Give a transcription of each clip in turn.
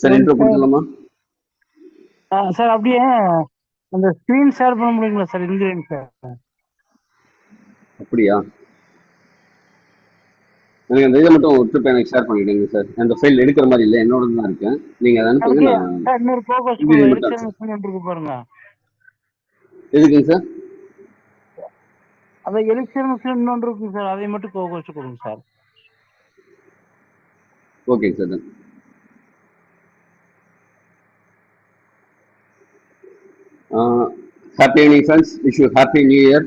Sir intro sir கொடுத்துடலாமா? Sir அப்படியே அந்த ஸ்க்ரீன் ஷேர் பண்ண முடியுங்களா சார் இன்கிரியன்ட் சார்? அப்படியா? எனக்கு அந்த இதை மட்டும் ஒரு ட்ரிப் எனக்கு ஷேர் பண்ணிடுங்க சார். அந்த ஃபைல் எடுக்கிற மாதிரி இல்லை, என்னோட தான் இருக்கேன். நீங்கள் அதை அனுப்புங்க, அப்படியே நான் சார் இன்னொரு கோகோஸ் கொடுங்க, இன்கிரீடியன்ட் மட்டும் எலிக்சர் அனுப்பிச்சேன். மிஷின் இருக்கு பாருங்க. எதுக்குங்க சார்? அந்த எலிக்சர் மிஷின் இன்னொன்று இருக்குங்க சார், அதை மட்டும் கோகோஸ் கொடுங்க சார். ஓகேங்க sir. Then happy evening friends. Wish you happy new year.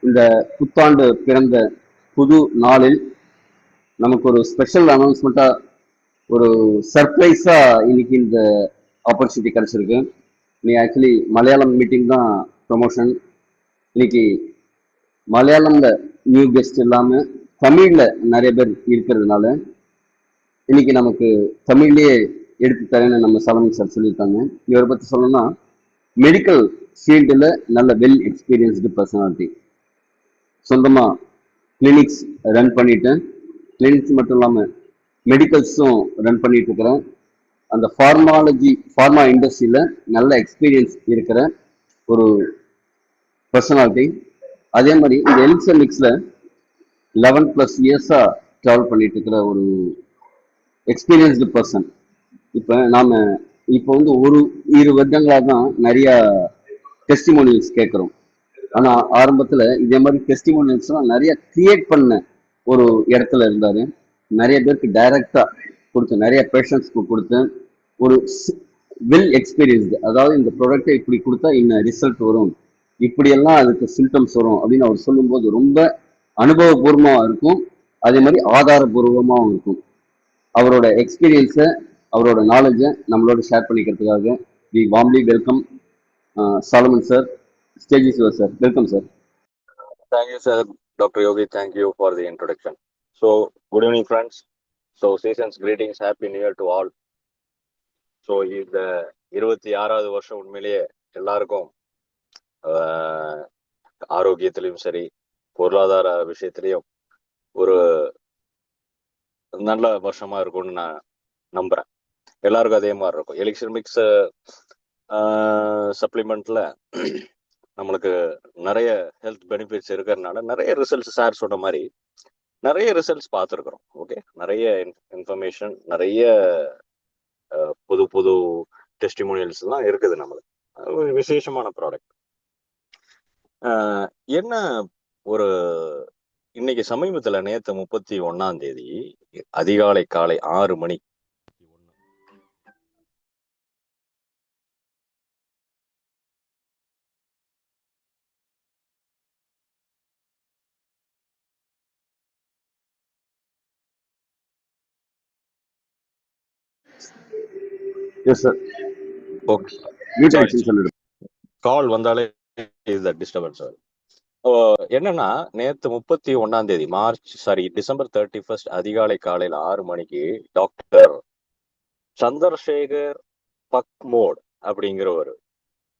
இந்த புத்தாண்டு பிறந்த புது நாளில் நமக்கு ஒரு ஸ்பெஷல் அனௌன்ஸ்மெண்ட்டா, ஒரு சர்ப்ரைஸா இன்னைக்கு இந்த ஆப்பர்ச்சுனிட்டி கிடைச்சிருக்கு. நீ ஆக்சுவலி மலையாளம் மீட்டிங் தான் ப்ரமோஷன். இன்னைக்கு மலையாளம்ல நியூ கெஸ்ட் இல்லாம தமிழ்ல நிறைய பேர் இருக்கிறதுனால இன்னைக்கு நமக்கு தமிழ்லயே எடுத்து தரேன்னு நம்ம சலமன் சார் சொல்லியிருக்காங்க. இவரை பத்தி சொல்லணும்னா, மெடிக்கல் ஃபீல்டில் நல்ல வெல் எக்ஸ்பீரியன்ஸ்டு பர்சனாலிட்டி. சொந்தமா கிளினிக்ஸ் ரன் பண்ணிட்டேன். கிளினிக்ஸ் மட்டும் இல்லாமல் மெடிக்கல்ஸும் ரன் பண்ணிட்டு இருக்கிறேன். அந்த ஃபார்மா இண்டஸ்ட்ரியில நல்ல எக்ஸ்பீரியன்ஸ் இருக்கிற ஒரு பர்சனாலிட்டி. அதே மாதிரி இந்த எலிக்சர் மிக்ஸ்ல 11+ இயர்ஸா ட்ராவல் பண்ணிட்டு இருக்கிற ஒரு எக்ஸ்பீரியன்ஸ்டு பர்சன். இப்போ வந்து ஒரு 2 வருடங்களாக தான் நிறைய டெஸ்டிமோனியல்ஸ் கேட்குறோம். ஆனா ஆரம்பத்துல இதே மாதிரி டெஸ்டிமோனியல்ஸ்லாம் நிறைய கிரியேட் பண்ண ஒரு இடத்துல இருந்தாரு. நிறைய பேருக்கு டைரக்டா கொடுத்து, நிறைய பேஷண்ட்ஸ்க்கு கொடுத்து, ஒரு வெல் எக்ஸ்பீரியன்ஸ்டு, அதாவது இந்த ப்ராடக்டை இப்படி கொடுத்தா இன்ன ரிசல்ட் வரும், இப்படியெல்லாம் அதுக்கு சிம்டம்ஸ் வரும் அப்படின்னு அவர் சொல்லும்போது ரொம்ப அனுபவபூர்வமா இருக்கும். அதே மாதிரி ஆதாரபூர்வமாகவும் இருக்கும். அவரோட எக்ஸ்பீரியன்ஸை, அவரோட நாலேஜை நம்மளோட ஷேர் பண்ணிக்கிறதுக்காக we warmly welcome Solomon sir. Stage is your sir. Welcome sir. Thank you, sir. Dr. Yogi, thank you for the introduction. So, good evening, friends. So, season's greetings, happy new year to all. So, இந்த 26வது வருஷம் உண்மையிலேயே எல்லாருக்கும் ஆரோக்கியத்திலையும் சரி, பொருளாதார விஷயத்திலையும் ஒரு நல்ல வருஷமா இருக்கும்னு நான் நம்புறேன். எல்லாருக்கும் அதே மாதிரி இருக்கும். எலிக்சர் மிக்ஸ் சப்ளிமெண்ட்ல நம்மளுக்கு நிறைய ஹெல்த் பெனிஃபிட்ஸ் இருக்கிறதுனால நிறைய ரிசல்ட்ஸ் சார் சொன்ன மாதிரி நிறைய ரிசல்ட்ஸ் பார்த்துருக்குறோம். ஓகே, நிறைய இன்ஃபர்மேஷன், நிறைய புது புது டெஸ்டிமோனியல்ஸ் எல்லாம் இருக்குது. நம்மளுக்கு விசேஷமான ப்ராடக்ட். என்ன ஒரு இன்னைக்கு சமீபத்துல நேற்று 31ஆம் தேதி அதிகாலை காலை 6 மணி கால் வந்தாலே டிஸ்டர்பன்ஸ். என்னன்னா நேற்று 31ஆம் தேதி டிசம்பர் 31 அதிகாலை காலையில் 6 மணிக்கு டாக்டர் சந்திரசேகர் பக்மோட் அப்படிங்கிற ஒரு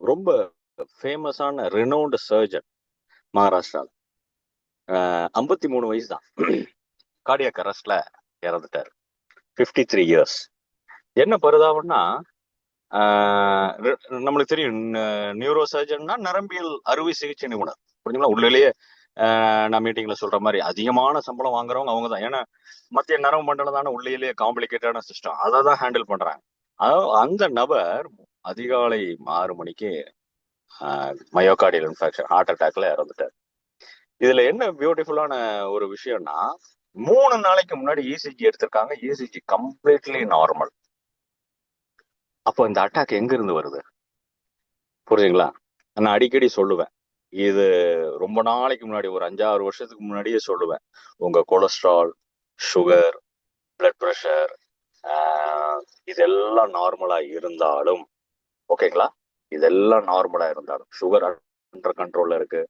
ரொம்ப ஃபேமஸான ரெனோன்டு சர்ஜன் மகாராஷ்டிரால 53 வயசு தான், கார்டியாக் அரெஸ்ட்ல இறந்துட்டார். 53 இயர்ஸ். என்ன பரிதாபம்னா, நம்மளுக்கு தெரியும் நியூரோ சர்ஜன்னா நரம்பியல் அறுவை சிகிச்சை நிபுணர். புரிஞ்சுங்களா? உள்ளிலேயே நான் மீட்டிங்ல சொல்ற மாதிரி அதிகமான சம்பளம் வாங்குறவங்க அவங்க தான். ஏன்னா மத்திய நரம்பு மண்டலம் தானே உள்ளிலேயே காம்ப்ளிகேட்டான சிஸ்டம், அதை தான் ஹேண்டில் பண்றாங்க. அதாவது அந்த நபர் அதிகாலை 6 மணிக்கு மயோகார்டியல் இன்ஃபெக்ஷன், ஹார்ட் அட்டாக்ல இறந்துட்டார். இதுல என்ன பியூட்டிஃபுல்லான ஒரு விஷயம்னா, 3 நாளைக்கு முன்னாடி இசிஜி எடுத்திருக்காங்க. ECG completely normal. அப்போ இந்த அட்டாக் எங்க இருந்து வருது? புரியுதுங்களா? நான் அடிக்கடி சொல்லுவேன், இது ரொம்ப நாளைக்கு முன்னாடி, ஒரு 5-6 வருஷத்துக்கு முன்னாடியே சொல்லுவேன். உங்க கொலஸ்ட்ரால், சுகர், பிளட் ப்ரெஷர் இதெல்லாம் நார்மலா இருந்தாலும், ஓகேங்களா, இதெல்லாம் நார்மலா இருந்தாலும், சுகர் அண்டர் கண்ட்ரோல்ல இருக்கு,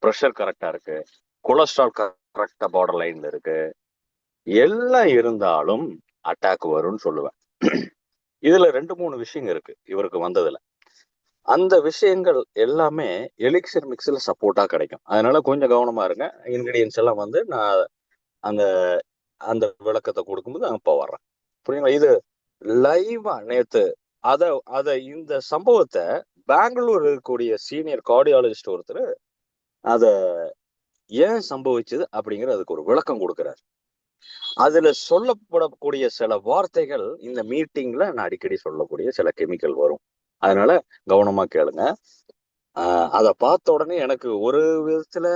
ப்ரெஷர் கரெக்டா இருக்கு, கொலஸ்ட்ரால் கரெக்டா பார்டர் லைன்ல இருக்கு, எல்லாம் இருந்தாலும் அட்டாக் வரும்னு சொல்லுவேன். இதுல 2-3 விஷயங்கள் இருக்கு இவருக்கு வந்ததுல. அந்த விஷயங்கள் எல்லாமே எலிக்சர் மிக்ஸ்ல சப்போர்ட்டா கிடைக்கும். அதனால கொஞ்சம் கவனமா இருங்க. இன்கிரீடியன்ஸ் எல்லாம் நான் அந்த அந்த விளக்கத்தை கொடுக்கும்போது அப்போ வர்றேன். புரியுங்களா? இது லைவா நேத்து அத அத இந்த சம்பவத்தை பெங்களூர் இருக்கக்கூடிய சீனியர் கார்டியாலஜிஸ்ட் ஒருத்தர் அத ஏன் சம்பவிச்சது அப்படிங்கிற அதுக்கு ஒரு விளக்கம் கொடுக்கிறார். அதுல சொல்லப்படக்கூடிய சில வார்த்தைகள் இந்த மீட்டிங்ல நான் அடிக்கடி சொல்லக்கூடிய சில கெமிக்கல் வரும், அதனால கவனமா கேளுங்க. அதை பார்த்த உடனே எனக்கு ஒரு விதத்துல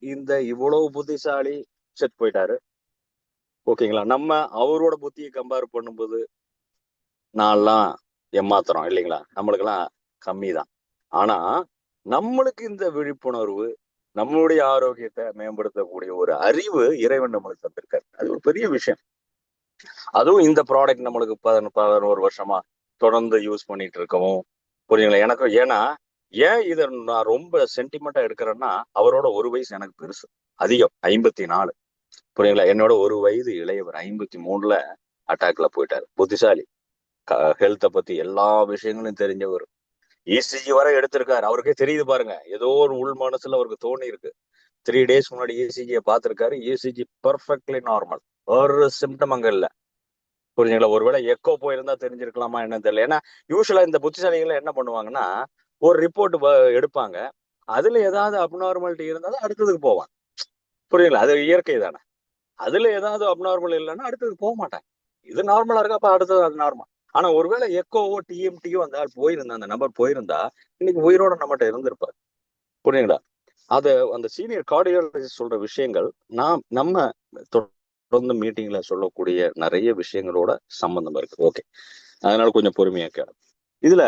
இந்த இவ்வளவு புத்திசாலி செத்து போயிட்டாரு, ஓகேங்களா. நம்ம அவரோட புத்தியை கம்பேர் பண்ணும்போது நான்லாம் ஏமாத்துறோம் இல்லைங்களா, நம்மளுக்கெல்லாம் கம்மி தான். ஆனா நம்மளுக்கு இந்த விழிப்புணர்வு, நம்மளுடைய ஆரோக்கியத்தை மேம்படுத்தக்கூடிய ஒரு அறிவு இறைவன் நம்மளுக்கு தந்திருக்காரு. அது ஒரு பெரிய விஷயம். அதுவும் இந்த ப்ராடக்ட் நம்மளுக்கு 11 வருஷமா தொடர்ந்து யூஸ் பண்ணிட்டு இருக்கவும், புரியுங்களா. எனக்கு ஏன்னா ஏன் இதை நான் ரொம்ப சென்டிமெண்டா எடுக்கிறேன்னா, அவரோட ஒரு வயசு எனக்கு பெருசு, அதிகம் 54, புரியுங்களா. என்னோட ஒரு வயது இளையவர் 53ல அட்டாக்ல போயிட்டாரு. புத்திசாலி, ஹெல்த்தை பத்தி எல்லா விஷயங்களும் தெரிஞ்சவர், இசிஜி வரை எடுத்திருக்காரு. அவருக்கே தெரியுது பாருங்க, ஏதோ ஒரு உள் மனசுல அவருக்கு தோணி இருக்கு. 3 days முன்னாடி இசிஜியை பார்த்திருக்காரு. இசிஜி பர்ஃபெக்ட்லி நார்மல், ஒரு சிம்டம் அங்க இல்ல, புரிஞ்சுங்களா. ஒருவேளை எக்கோ போயிருந்தா தெரிஞ்சிருக்கலாமா என்னன்னு தெரியல. ஏன்னா யூஸ்வலா இந்த புத்திசாலிகள் என்ன பண்ணுவாங்கன்னா, ஒரு ரிப்போர்ட் எடுப்பாங்க, அதுல ஏதாவது அப்நார்மாலிட்டி இருந்தாலும் அடுத்ததுக்கு போவாங்க, புரியுங்களா. அது இயற்கை தானே. அதுல ஏதாவது அப்நார்மல் இல்லைன்னா அடுத்ததுக்கு போக மாட்டாங்க. இது நார்மலா இருக்கா, அப்ப அடுத்தது அது நார்மல். ஆனா ஒருவேளை எக்கோவோ டிஎம்டியோ அந்த ஆள் போயிருந்தா, அந்த நபர் போயிருந்தா இன்னைக்கு உயிரோட நம்மகிட்ட இருந்திருப்பாரு, புரியுங்களா. அது அந்த சீனியர் கார்டியாலஜிஸ்ட் சொல்ற விஷயங்கள் நம்ம தொடர்ந்து மீட்டிங்ல சொல்லக்கூடிய நிறைய விஷயங்களோட சம்பந்தம் இருக்கு. ஓகே, அதனால கொஞ்சம் பொறுமையா கேளு. இதுல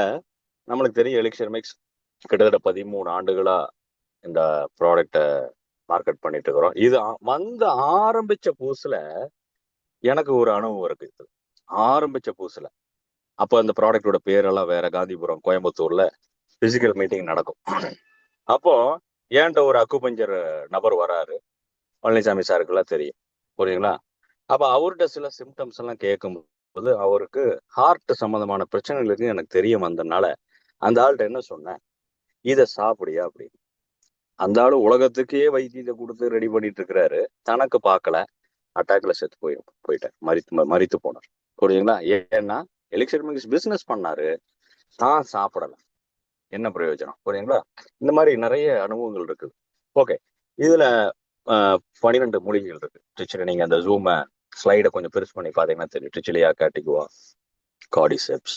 நம்மளுக்கு தெரியும் எலிக்சர் மிக்ஸ் கிட்டத்தட்ட 13 ஆண்டுகளா இந்த ப்ராடக்டை மார்க்கெட் பண்ணிட்டு இருக்கிறோம். இது வந்து ஆரம்பிச்ச புதுசுல எனக்கு ஒரு அனுபவம் இருக்கு. இது ஆரம்பிச்ச புதுசுல அப்போ அந்த ப்ராடக்டோட பேரெல்லாம் வேற, காந்திபுரம் கோயம்புத்தூர்ல பிசிக்கல் மீட்டிங் நடக்கும். அப்போ ஏன்ட்ட ஒரு அக்குபஞ்சர் நபர் வராரு, பழனிசாமி சாருக்கெல்லாம் தெரியும், புரியுங்களா. அப்ப அவர்கிட்ட சில சிம்டம்ஸ் எல்லாம் கேட்கும்போது அவருக்கு ஹார்ட் சம்பந்தமான பிரச்சனைகளுக்கு எனக்கு தெரிய வந்ததுனால அந்த ஆள்கிட்ட என்ன சொன்னேன், இதை சாப்பிடியா அப்படின்னு. அந்த ஆளு உலகத்துக்கே வைத்தியத்தை கொடுத்து ரெடி பண்ணிட்டு இருக்கிறாரு, தனக்கு பார்க்கல, அட்டாக்ல செத்து போயிட்டார், மரித்து போனார், புரியுங்களா. ஏன்னா எலிக்சர் மிக்ஸ் பிசினஸ் பண்ணாரு, தான் சாப்பிடல, என்ன பிரயோஜனம், புரியுங்களா. இந்த மாதிரி நிறைய அனுபவங்கள் இருக்குது. ஓகே, இதுல 12 மூலிகைகள் இருக்கு. ட்ரிச்சிலி, நீங்க அந்த ஜூம ஸ்லைடை கொஞ்சம் பெருசு பண்ணி பாத்தீங்கன்னா தெரியும். ட்ரிச்சிலியா காட்டிகுவா, கார்டிசெப்ஸ்,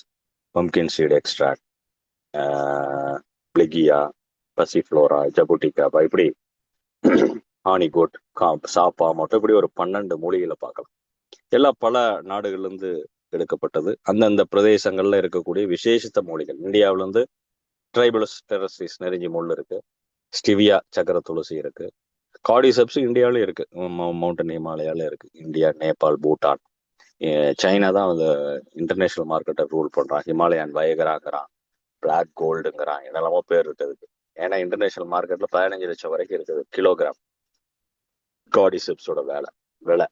பம்கின் சீட் எக்ஸ்ட்ராக்ட், பிளெகியா, பசிஃப்ளோரா, ஜபுட்டிகா, இப்படி ஆனிகோட், சாப்பா மட்டும் இப்படி ஒரு 12 மூலிகைகளை பார்க்கலாம். எல்லாம் பல நாடுகள்ல இருந்து எடுக்கப்பட்டது. அந்தந்த பிரதேசங்கள்ல இருக்கக்கூடிய விசேஷித்த மூலிகள். இந்தியாவில இருந்து ட்ரைபலஸ் டெரஸ்டிஸ் நெருஞ்சி முள் இருக்கு, ஸ்டிவியா சக்கர துளசி இருக்கு, கார்டிசெப்ஸ் இந்தியாவிலும் இருக்கு, மவுண்டன் ஹிமாலயால இருக்கு, இந்தியா, நேபாள், பூட்டான். சைனா தான் அந்த இன்டர்நேஷனல் மார்க்கெட்டை ரூல் பண்றான். ஹிமாலயன் வயகராங்கிறான், பிளாக் கோல்டுங்கிறான், என்னெல்லாமோ பேர் இருக்குது. ஏன்னா இன்டர்நேஷனல் மார்க்கெட்ல 15 லட்சம் வரைக்கும் இருக்குது கிலோகிராம் கார்டிசெப்ஸோட விலை.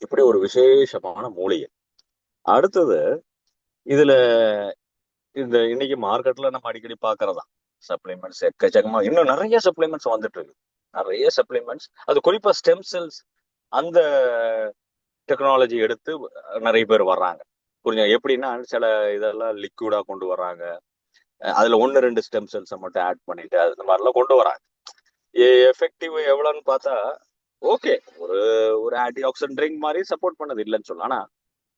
இப்படி ஒரு விசேஷமான மூலிகை. அடுத்தது இதுல இந்த இன்னைக்கு மார்க்கெட்ல நம்ம அடிக்கடி பாக்குறதா சப்ளிமெண்ட்ஸ் எக்கச்சக்கமா, இன்னும் நிறைய சப்ளிமெண்ட்ஸ் வந்துட்டு இருக்கு, நிறைய சப்ளிமெண்ட்ஸ். அது குறிப்பா ஸ்டெம் செல்ஸ் அந்த டெக்னாலஜி எடுத்து நிறைய பேர் வர்றாங்க, புரிஞ்சு. எப்படின்னா சில இதெல்லாம் லிக்விடா கொண்டு வர்றாங்க, அதுல 1-2 ஸ்டெம் செல்ஸை மட்டும் ஆட் பண்ணிட்டு அந்த மாதிரிலாம் கொண்டு வராங்க. எஃபெக்டிவ் எவ்வளவுன்னு பார்த்தா ஓகே, ஒரு ஒரு ஆன்டி ஆக்சிடென்ட் ட்ரிங்க் மாதிரி சப்போர்ட் பண்ணது இல்லைன்னு சொல்லலாம். ஆனா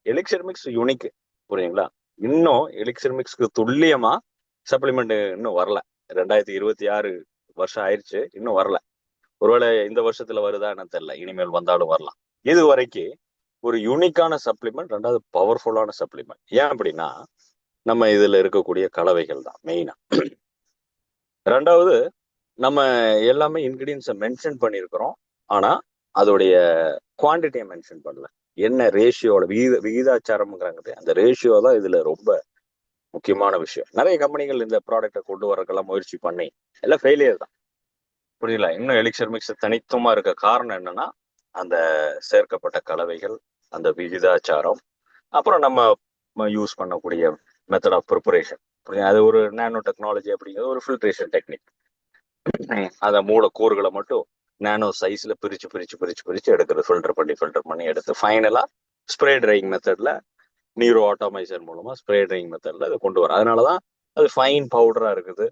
எலிக்சர் மிக்ஸ் யூனிக், புரியுங்களா. இன்னும் எலிக்சர் மிக்ஸ்க்கு துல்லியமா சப்ளிமெண்ட் இன்னும் வரல. 2026 வருஷம் ஆயிடுச்சு, இன்னும் வரல. ஒருவேளை இந்த வருஷத்துல வருதா என்ன தெரியல, இனிமேல் வந்தாலும் வரலாம். இது வரைக்கும் ஒரு யூனிக்கான சப்ளிமெண்ட், ரெண்டாவது பவர்ஃபுல்லான சப்ளிமெண்ட். ஏன் அப்படின்னா நம்ம இதுல இருக்கக்கூடிய கலவைகள் தான் மெயினா. ரெண்டாவது நம்ம எல்லாமே இன்கிரீடியன்ஸை மென்ஷன் பண்ணியிருக்கிறோம், ஆனா அதோடைய குவான்டிட்டியை மென்ஷன் பண்ணல. என்ன ரேஷியோட விகிதாச்சாரம்ங்கிறாங்க, அந்த ரேஷியோ தான் இதுல ரொம்ப முக்கியமான விஷயம். நிறைய கம்பெனிகள் இந்த ப்ராடக்டை கொண்டு வரக்கெல்லாம் முயற்சி பண்ணி எல்லாம் ஃபெயிலியர் தான், புரியல. இன்னும் எலிக்சர் மிக்ஸ் தனித்துவமா இருக்க காரணம் என்னன்னா அந்த சேர்க்கப்பட்ட கலவைகள், அந்த விகிதாச்சாரம், அப்புறம் நம்ம யூஸ் பண்ணக்கூடிய மெத்தட் ஆஃப் ப்ரிப்பரேஷன். அது ஒரு நானோ டெக்னாலஜி அப்படிங்கிறது ஒரு ஃபில்ட்ரேஷன் டெக்னிக். அந்த மூலக்கூறுகளை மட்டும் நானோ சைஸ்ல பிரிச்சு எடுக்கிறது, ஃபில்டர் பண்ணி எடுத்து ஃபைனலா ஸ்ப்ரே ட்ரையிங் மெத்தட்ல நீரோ ஆட்டோமைசர் மூலமா ஸ்ப்ரே ட்ரையிங் மெத்தட்ல இதை கொண்டு வரோம். அதனாலதான் அது ஃபைன் பவுடரா இருக்குது.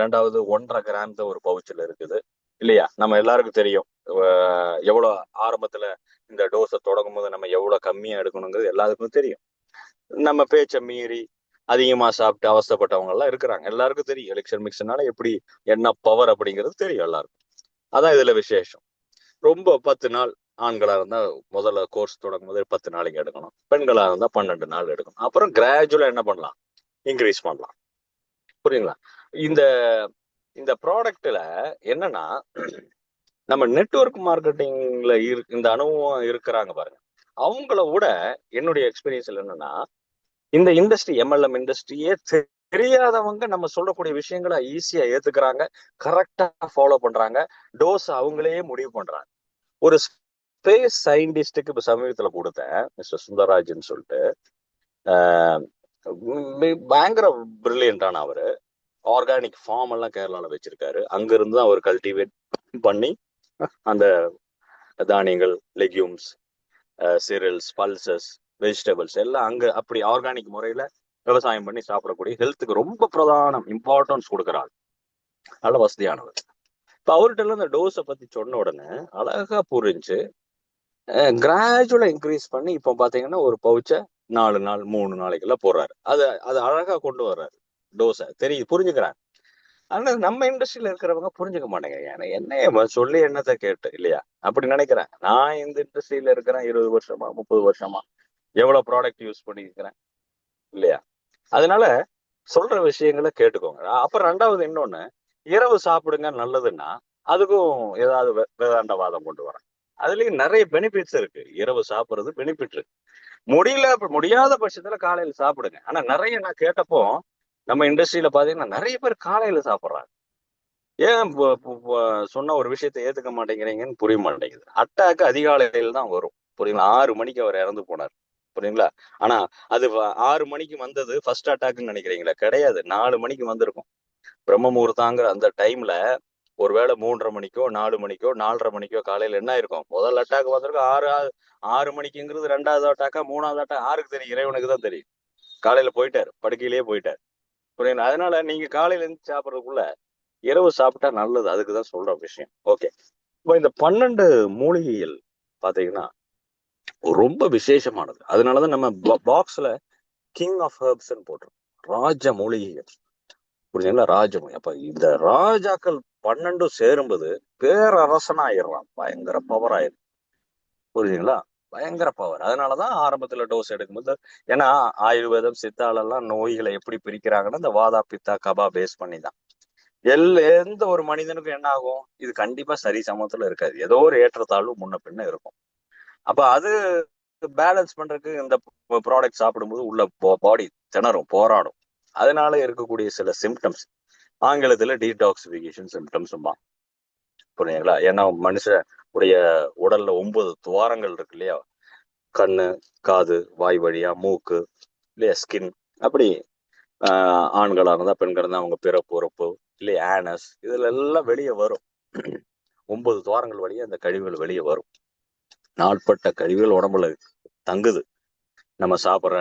ரெண்டாவது 1.5 கிராம் தான் ஒரு பவுச்சில் இருக்குது இல்லையா? நம்ம எல்லாருக்கும் தெரியும் எவ்வளவு ஆரம்பத்துல இந்த டோஸை தொடங்கும் போது நம்ம எவ்வளவு கம்மியா எடுக்கணுங்கிறது எல்லாருக்கும் தெரியும். நம்ம பேச்சை மீறி அதிகமா சாப்பிட்டு அவஸ்தைப்பட்டவங்க எல்லாம் இருக்கிறாங்க. எல்லாருக்கும் தெரியும் எலிக்சர் மிக்ஸ்னால எப்படி என்ன பவர் அப்படிங்கிறது தெரியும் எல்லாருக்கும். அதான் இதுல விசேஷம். ரொம்ப 10 நாள் ஆண்களா இருந்தா முதல்ல கோர்ஸ் தொடங்கும் போது 10 நாளைக்கு எடுக்கணும். பெண்களா இருந்தா 12 நாள் எடுக்கணும். அப்புறம் கிராஜுவலா என்ன பண்ணலாம், இன்க்ரீஸ் பண்ணலாம். புரியுங்களா? இந்த இந்த ப்ராடக்ட்ல என்னன்னா, நம்ம நெட்வொர்க் மார்க்கெட்டிங்ல இந்த அனுபவம் இருக்கிறாங்க பாருங்க, அவங்கள விட என்னுடைய எக்ஸ்பீரியன்ஸ்ல என்னன்னா, இந்த இண்டஸ்ட்ரி MLM இண்டஸ்ட்ரியே தெரியாதவங்க நம்ம சொல்லக்கூடிய விஷயங்களை ஈஸியா ஏத்துக்கிறாங்க, கரெக்டா ஃபாலோ பண்றாங்க, டோஸ் அவங்களே முடிவு பண்றாங்க. ஒரு ஸ்பேஸ் சயின்டிஸ்டுக்கு இப்ப சமீபத்துல கொடுத்தேன், மிஸ்டர் சுந்தரராஜன் சொல்லிட்டு, பயங்கர பிரில்லியன்டான அவரு. ஆர்கானிக் ஃபார்ம் எல்லாம் கேரளால வச்சிருக்காரு. அங்க இருந்து தான் அவர் கல்டிவேட் பண்ணி அந்த தானியங்கள், லெக்யூம்ஸ், சீரியல்ஸ், பல்சஸ், வெஜிடபிள்ஸ் எல்லாம் அங்க அப்படி ஆர்கானிக் முறையில விவசாயம் பண்ணி சாப்பிடக்கூடிய, ஹெல்த்துக்கு ரொம்ப பிரதானம் இம்பார்ட்டன்ஸ் கொடுக்குறாங்க. நல்ல வசதியானவர். இப்ப அவர்கிட்ட இந்த டோஸை பத்தி சொன்ன உடனே அழகா புரிஞ்சு கிராஜுவலா இன்க்ரீஸ் பண்ணி இப்ப பாத்தீங்கன்னா ஒரு பவுச்சை 4 நாள் 3 நாளைக்கெல்லாம் போடுறாரு. அது அழகா கொண்டு வர்றாரு. டோஸை புரிஞ்சுக்கிறாங்க. ஆனா நம்ம இண்டஸ்ட்ரியில இருக்கிறவங்க புரிஞ்சுக்க மாட்டேங்கிறாங்க. என்ன சொல்லி என்னத்தை கேட்டு இல்லையா அப்படி நினைக்கிறேன். நான் இந்த இண்டஸ்ட்ரியில இருக்கிறேன் 20 வருஷமா 30 வருஷமா, எவ்வளவு ப்ராடக்ட் யூஸ் பண்ணிருக்கிறேன் இல்லையா? அதனால சொல்ற விஷயங்களை கேட்டுக்கோங்க. அப்புறம் ரெண்டாவது இன்னொன்னு, இரவு சாப்பிடுங்க நல்லதுன்னா அதுக்கும் ஏதாவது வேதாந்தவாதம் கொண்டு வரேன். அதுலயும் நிறைய பெனிஃபிட்ஸ் இருக்கு. இரவு சாப்பிடுறது பெனிஃபிட் இருக்கு. முடியாத பட்சத்துல காலையில சாப்பிடுங்க. ஆனா நிறைய நான் கேட்டப்போ நம்ம இண்டஸ்ட்ரியில பாத்தீங்கன்னா நிறைய பேர் காலையில சாப்பிடுறாங்க. ஏன் சொன்ன ஒரு விஷயத்தை ஏத்துக்க மாட்டேங்கிறீங்கன்னு புரிய மாட்டேங்குது. அட்டாக்கு அதிகாலையில் தான் வரும். புரியுங்களா? 6 மணிக்கு அவர் இறந்து போனார். புரியுங்களா? ஆனா அது 6 மணிக்கு வந்தது ஃபர்ஸ்ட் அட்டாக்னு நினைக்கிறீங்களா? கிடையாது. 4 மணிக்கு வந்திருக்கும். பிரம்ம முகூர்த்தாங்கிற அந்த டைம்ல ஒருவேளை 3:30 மணிக்கோ 4 மணிக்கோ 4:30 மணிக்கோ காலையில என்ன இருக்கும்? முதல் அட்டாக் வந்திருக்கும் 6 மணிக்குங்கிறது, ரெண்டாவது அட்டாக்கா மூணாவது அட்டாக் யாருக்கு தெரியும்? இறைவனுக்கு தான் தெரியும். காலையில போயிட்டாரு, படுக்கையிலேயே போயிட்டாரு. புரியுங்களா? அதனால நீங்க காலையில இருந்து சாப்பிட்றதுக்குள்ள இரவு சாப்பிட்டா நல்லது. அதுக்குதான் சொல்ற விஷயம். ஓகே. இப்போ இந்த 12 மூலிகைகள் பாத்தீங்கன்னா ரொம்ப விசேஷமானது. அதனாலதான் நம்ம பாக்ஸ்ல கிங் ஆஃப் ஹெர்ப்ஸ் போட்டிருக்கோம். ராஜ மூலிகைகள். புரியுதுங்களா? ராஜமூலிகை. அப்ப இந்த ராஜாக்கள் 12 சேரும்போது பேரரசனா ஆயிடுறான். பயங்கர பவர் ஆயிடும். புரியுதுங்களா? பயங்கர பவர். அதனாலதான் ஆரம்பத்துல டோஸ் எடுக்கும்போது, ஏன்னா ஆயுர்வேதம் சித்தாலெல்லாம் நோய்களை எப்படி பிரிக்கிறாங்கன்னா இந்த வாதா பித்தா கபா பேஸ் பண்ணி தான். எந்த ஒரு மனிதனுக்கும் என்ன ஆகும்? இது கண்டிப்பா சரி சமத்துல இருக்காது. ஏதோ ஒரு ஏற்றத்தாழ்வு முன்ன பின்ன இருக்கும். அப்ப அது பேலன்ஸ் பண்றதுக்கு இந்த ப்ராடக்ட் சாப்பிடும்போது உள்ள பாடி திணறும், போராடும். அதனால இருக்கக்கூடிய சில சிம்டம்ஸ் ஆங்கிலத்துல டீடாக்சிபிகேஷன் சிம்டம்ஸ். புரியுங்களா? ஏன்னா மனுஷ உடைய உடல்ல 9 துவாரங்கள் இருக்கு இல்லையா? கண்ணு, காது, வாய் வழியா, மூக்கு இல்லையா, ஸ்கின், அப்படி ஆண்களா இருந்தா பெண்கள் இருந்தா அவங்க பிறப்பு உறுப்பு இல்லையா, ஆனஸ், இதுல எல்லாம் வெளியே வரும். 9 துவாரங்கள் வழியா இந்த கழிவுகள் வெளியே வரும். நாட்பட்ட கழிவுகள் உடம்புல தங்குது. நம்ம சாப்பிட்ற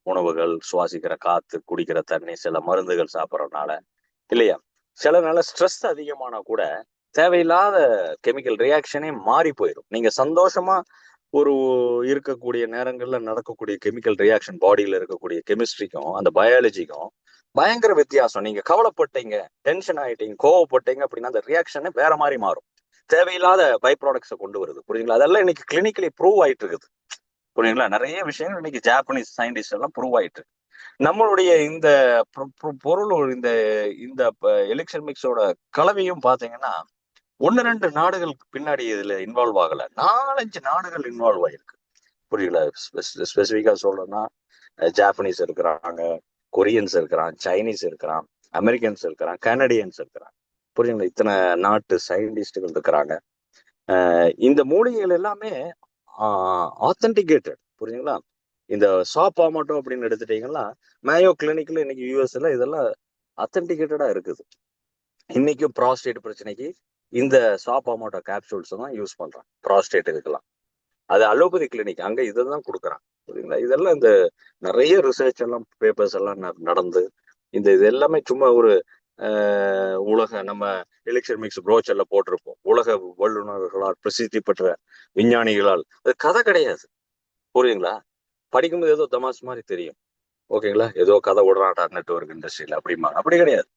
உணவுகள், சுவாசிக்கிற காத்து, குடிக்கிற தண்ணி, சில மருந்துகள் சாப்பிட்றதுனால இல்லையா, சில நாள ஸ்ட்ரெஸ் அதிகமானா கூட தேவையில்லாத கெமிக்கல் ரியாக்ஷனே மாறி போயிடும். நீங்க சந்தோஷமா ஒரு இருக்கக்கூடிய நேரங்கள்ல நடக்கக்கூடிய கெமிக்கல் ரியாக்ஷன் பாடியில இருக்கக்கூடிய கெமிஸ்ட்ரிக்கும் அந்த பயாலஜிக்கும் பயங்கர வித்தியாசம். நீங்க கவலைப்பட்டீங்க, டென்ஷன் ஆயிட்டீங்க, கோவப்பட்டீங்க அப்படின்னா அந்த ரியாக்ஷனே வேற மாதிரி மாறும். தேவையில்லாத பை ப்ராடக்ட்ஸை கொண்டு வருது. புரியுங்களா? அதெல்லாம் இன்னைக்கு கிளினிக்கலி ப்ரூவ் ஆயிட்டு இருக்குது. புரியுங்களா? நிறைய விஷயங்கள் இன்னைக்கு ஜாப்பனீஸ் சயின்டிஸ்ட் எல்லாம் ப்ரூவ் ஆயிட்டு இருக்கு. நம்மளுடைய இந்த பொருள், இந்த இந்த எலிக்சர் மிக்ஸோட கலவையும் பாத்தீங்கன்னா 1-2 நாடுகளுக்கு பின்னாடி இதுல இன்வால்வ் ஆகல, 4-5 நாடுகள் இன்வால்வ் ஆயிருக்கு. புரியல? ஸ்பெசிபிக்கா சொல்லணும்னா ஜாப்பனீஸ் இருக்கிறாங்க, கொரியன்ஸ் இருக்கிறான், சைனீஸ் இருக்கிறான், அமெரிக்கன்ஸ் இருக்கிறான், கனடியன்ஸ் இருக்கிறான். புரியுங்களா? இத்தனை நாட்டு சயின்டிஸ்டுகள் இருக்கிறாங்க. இந்த மூலிகைகள் எல்லாமே ஆத்தென்டிகேட்டட். புரியுங்களா? இந்த சாப்பாமட்டோ அப்படின்னு எடுத்துட்டீங்கன்னா மேயோ கிளினிக்ல இன்னைக்கு யூஎஸ்ல இதெல்லாம் அத்தென்டிகேட்டடா இருக்குது. இன்னைக்கும் ப்ராஸ்டேட் பிரச்சனைக்கு இந்த சாப்பாமட்டோ கேப்சூல்ஸ் தான் யூஸ் பண்றாங்க. ப்ராஸ்டேட் இருக்கலாம், அது அலோபதி கிளினிக், அங்க இதுதான் கொடுக்குறாங்க. புரியுங்களா? இதெல்லாம் இந்த நிறைய ரிசர்ச் எல்லாம் பேப்பர்ஸ் எல்லாம் நடந்து இது எல்லாமே சும்மா ஒரு உலக நம்ம எலிக்சர் மிக்ஸ் ப்ரோச்சர்ல போட்டிருப்போம், உலக வல்லுநர்களால் பிரசித்தி பெற்ற விஞ்ஞானிகளால். அது கதை கிடையாது. புரியுங்களா? படிக்கும்போது ஏதோ தமாஸ் மாதிரி தெரியும். ஓகேங்களா? ஏதோ கதை விடுறாட்டா நெட்வொர்க் இண்டஸ்ட்ரியில அப்படிமா, அப்படி கிடையாது.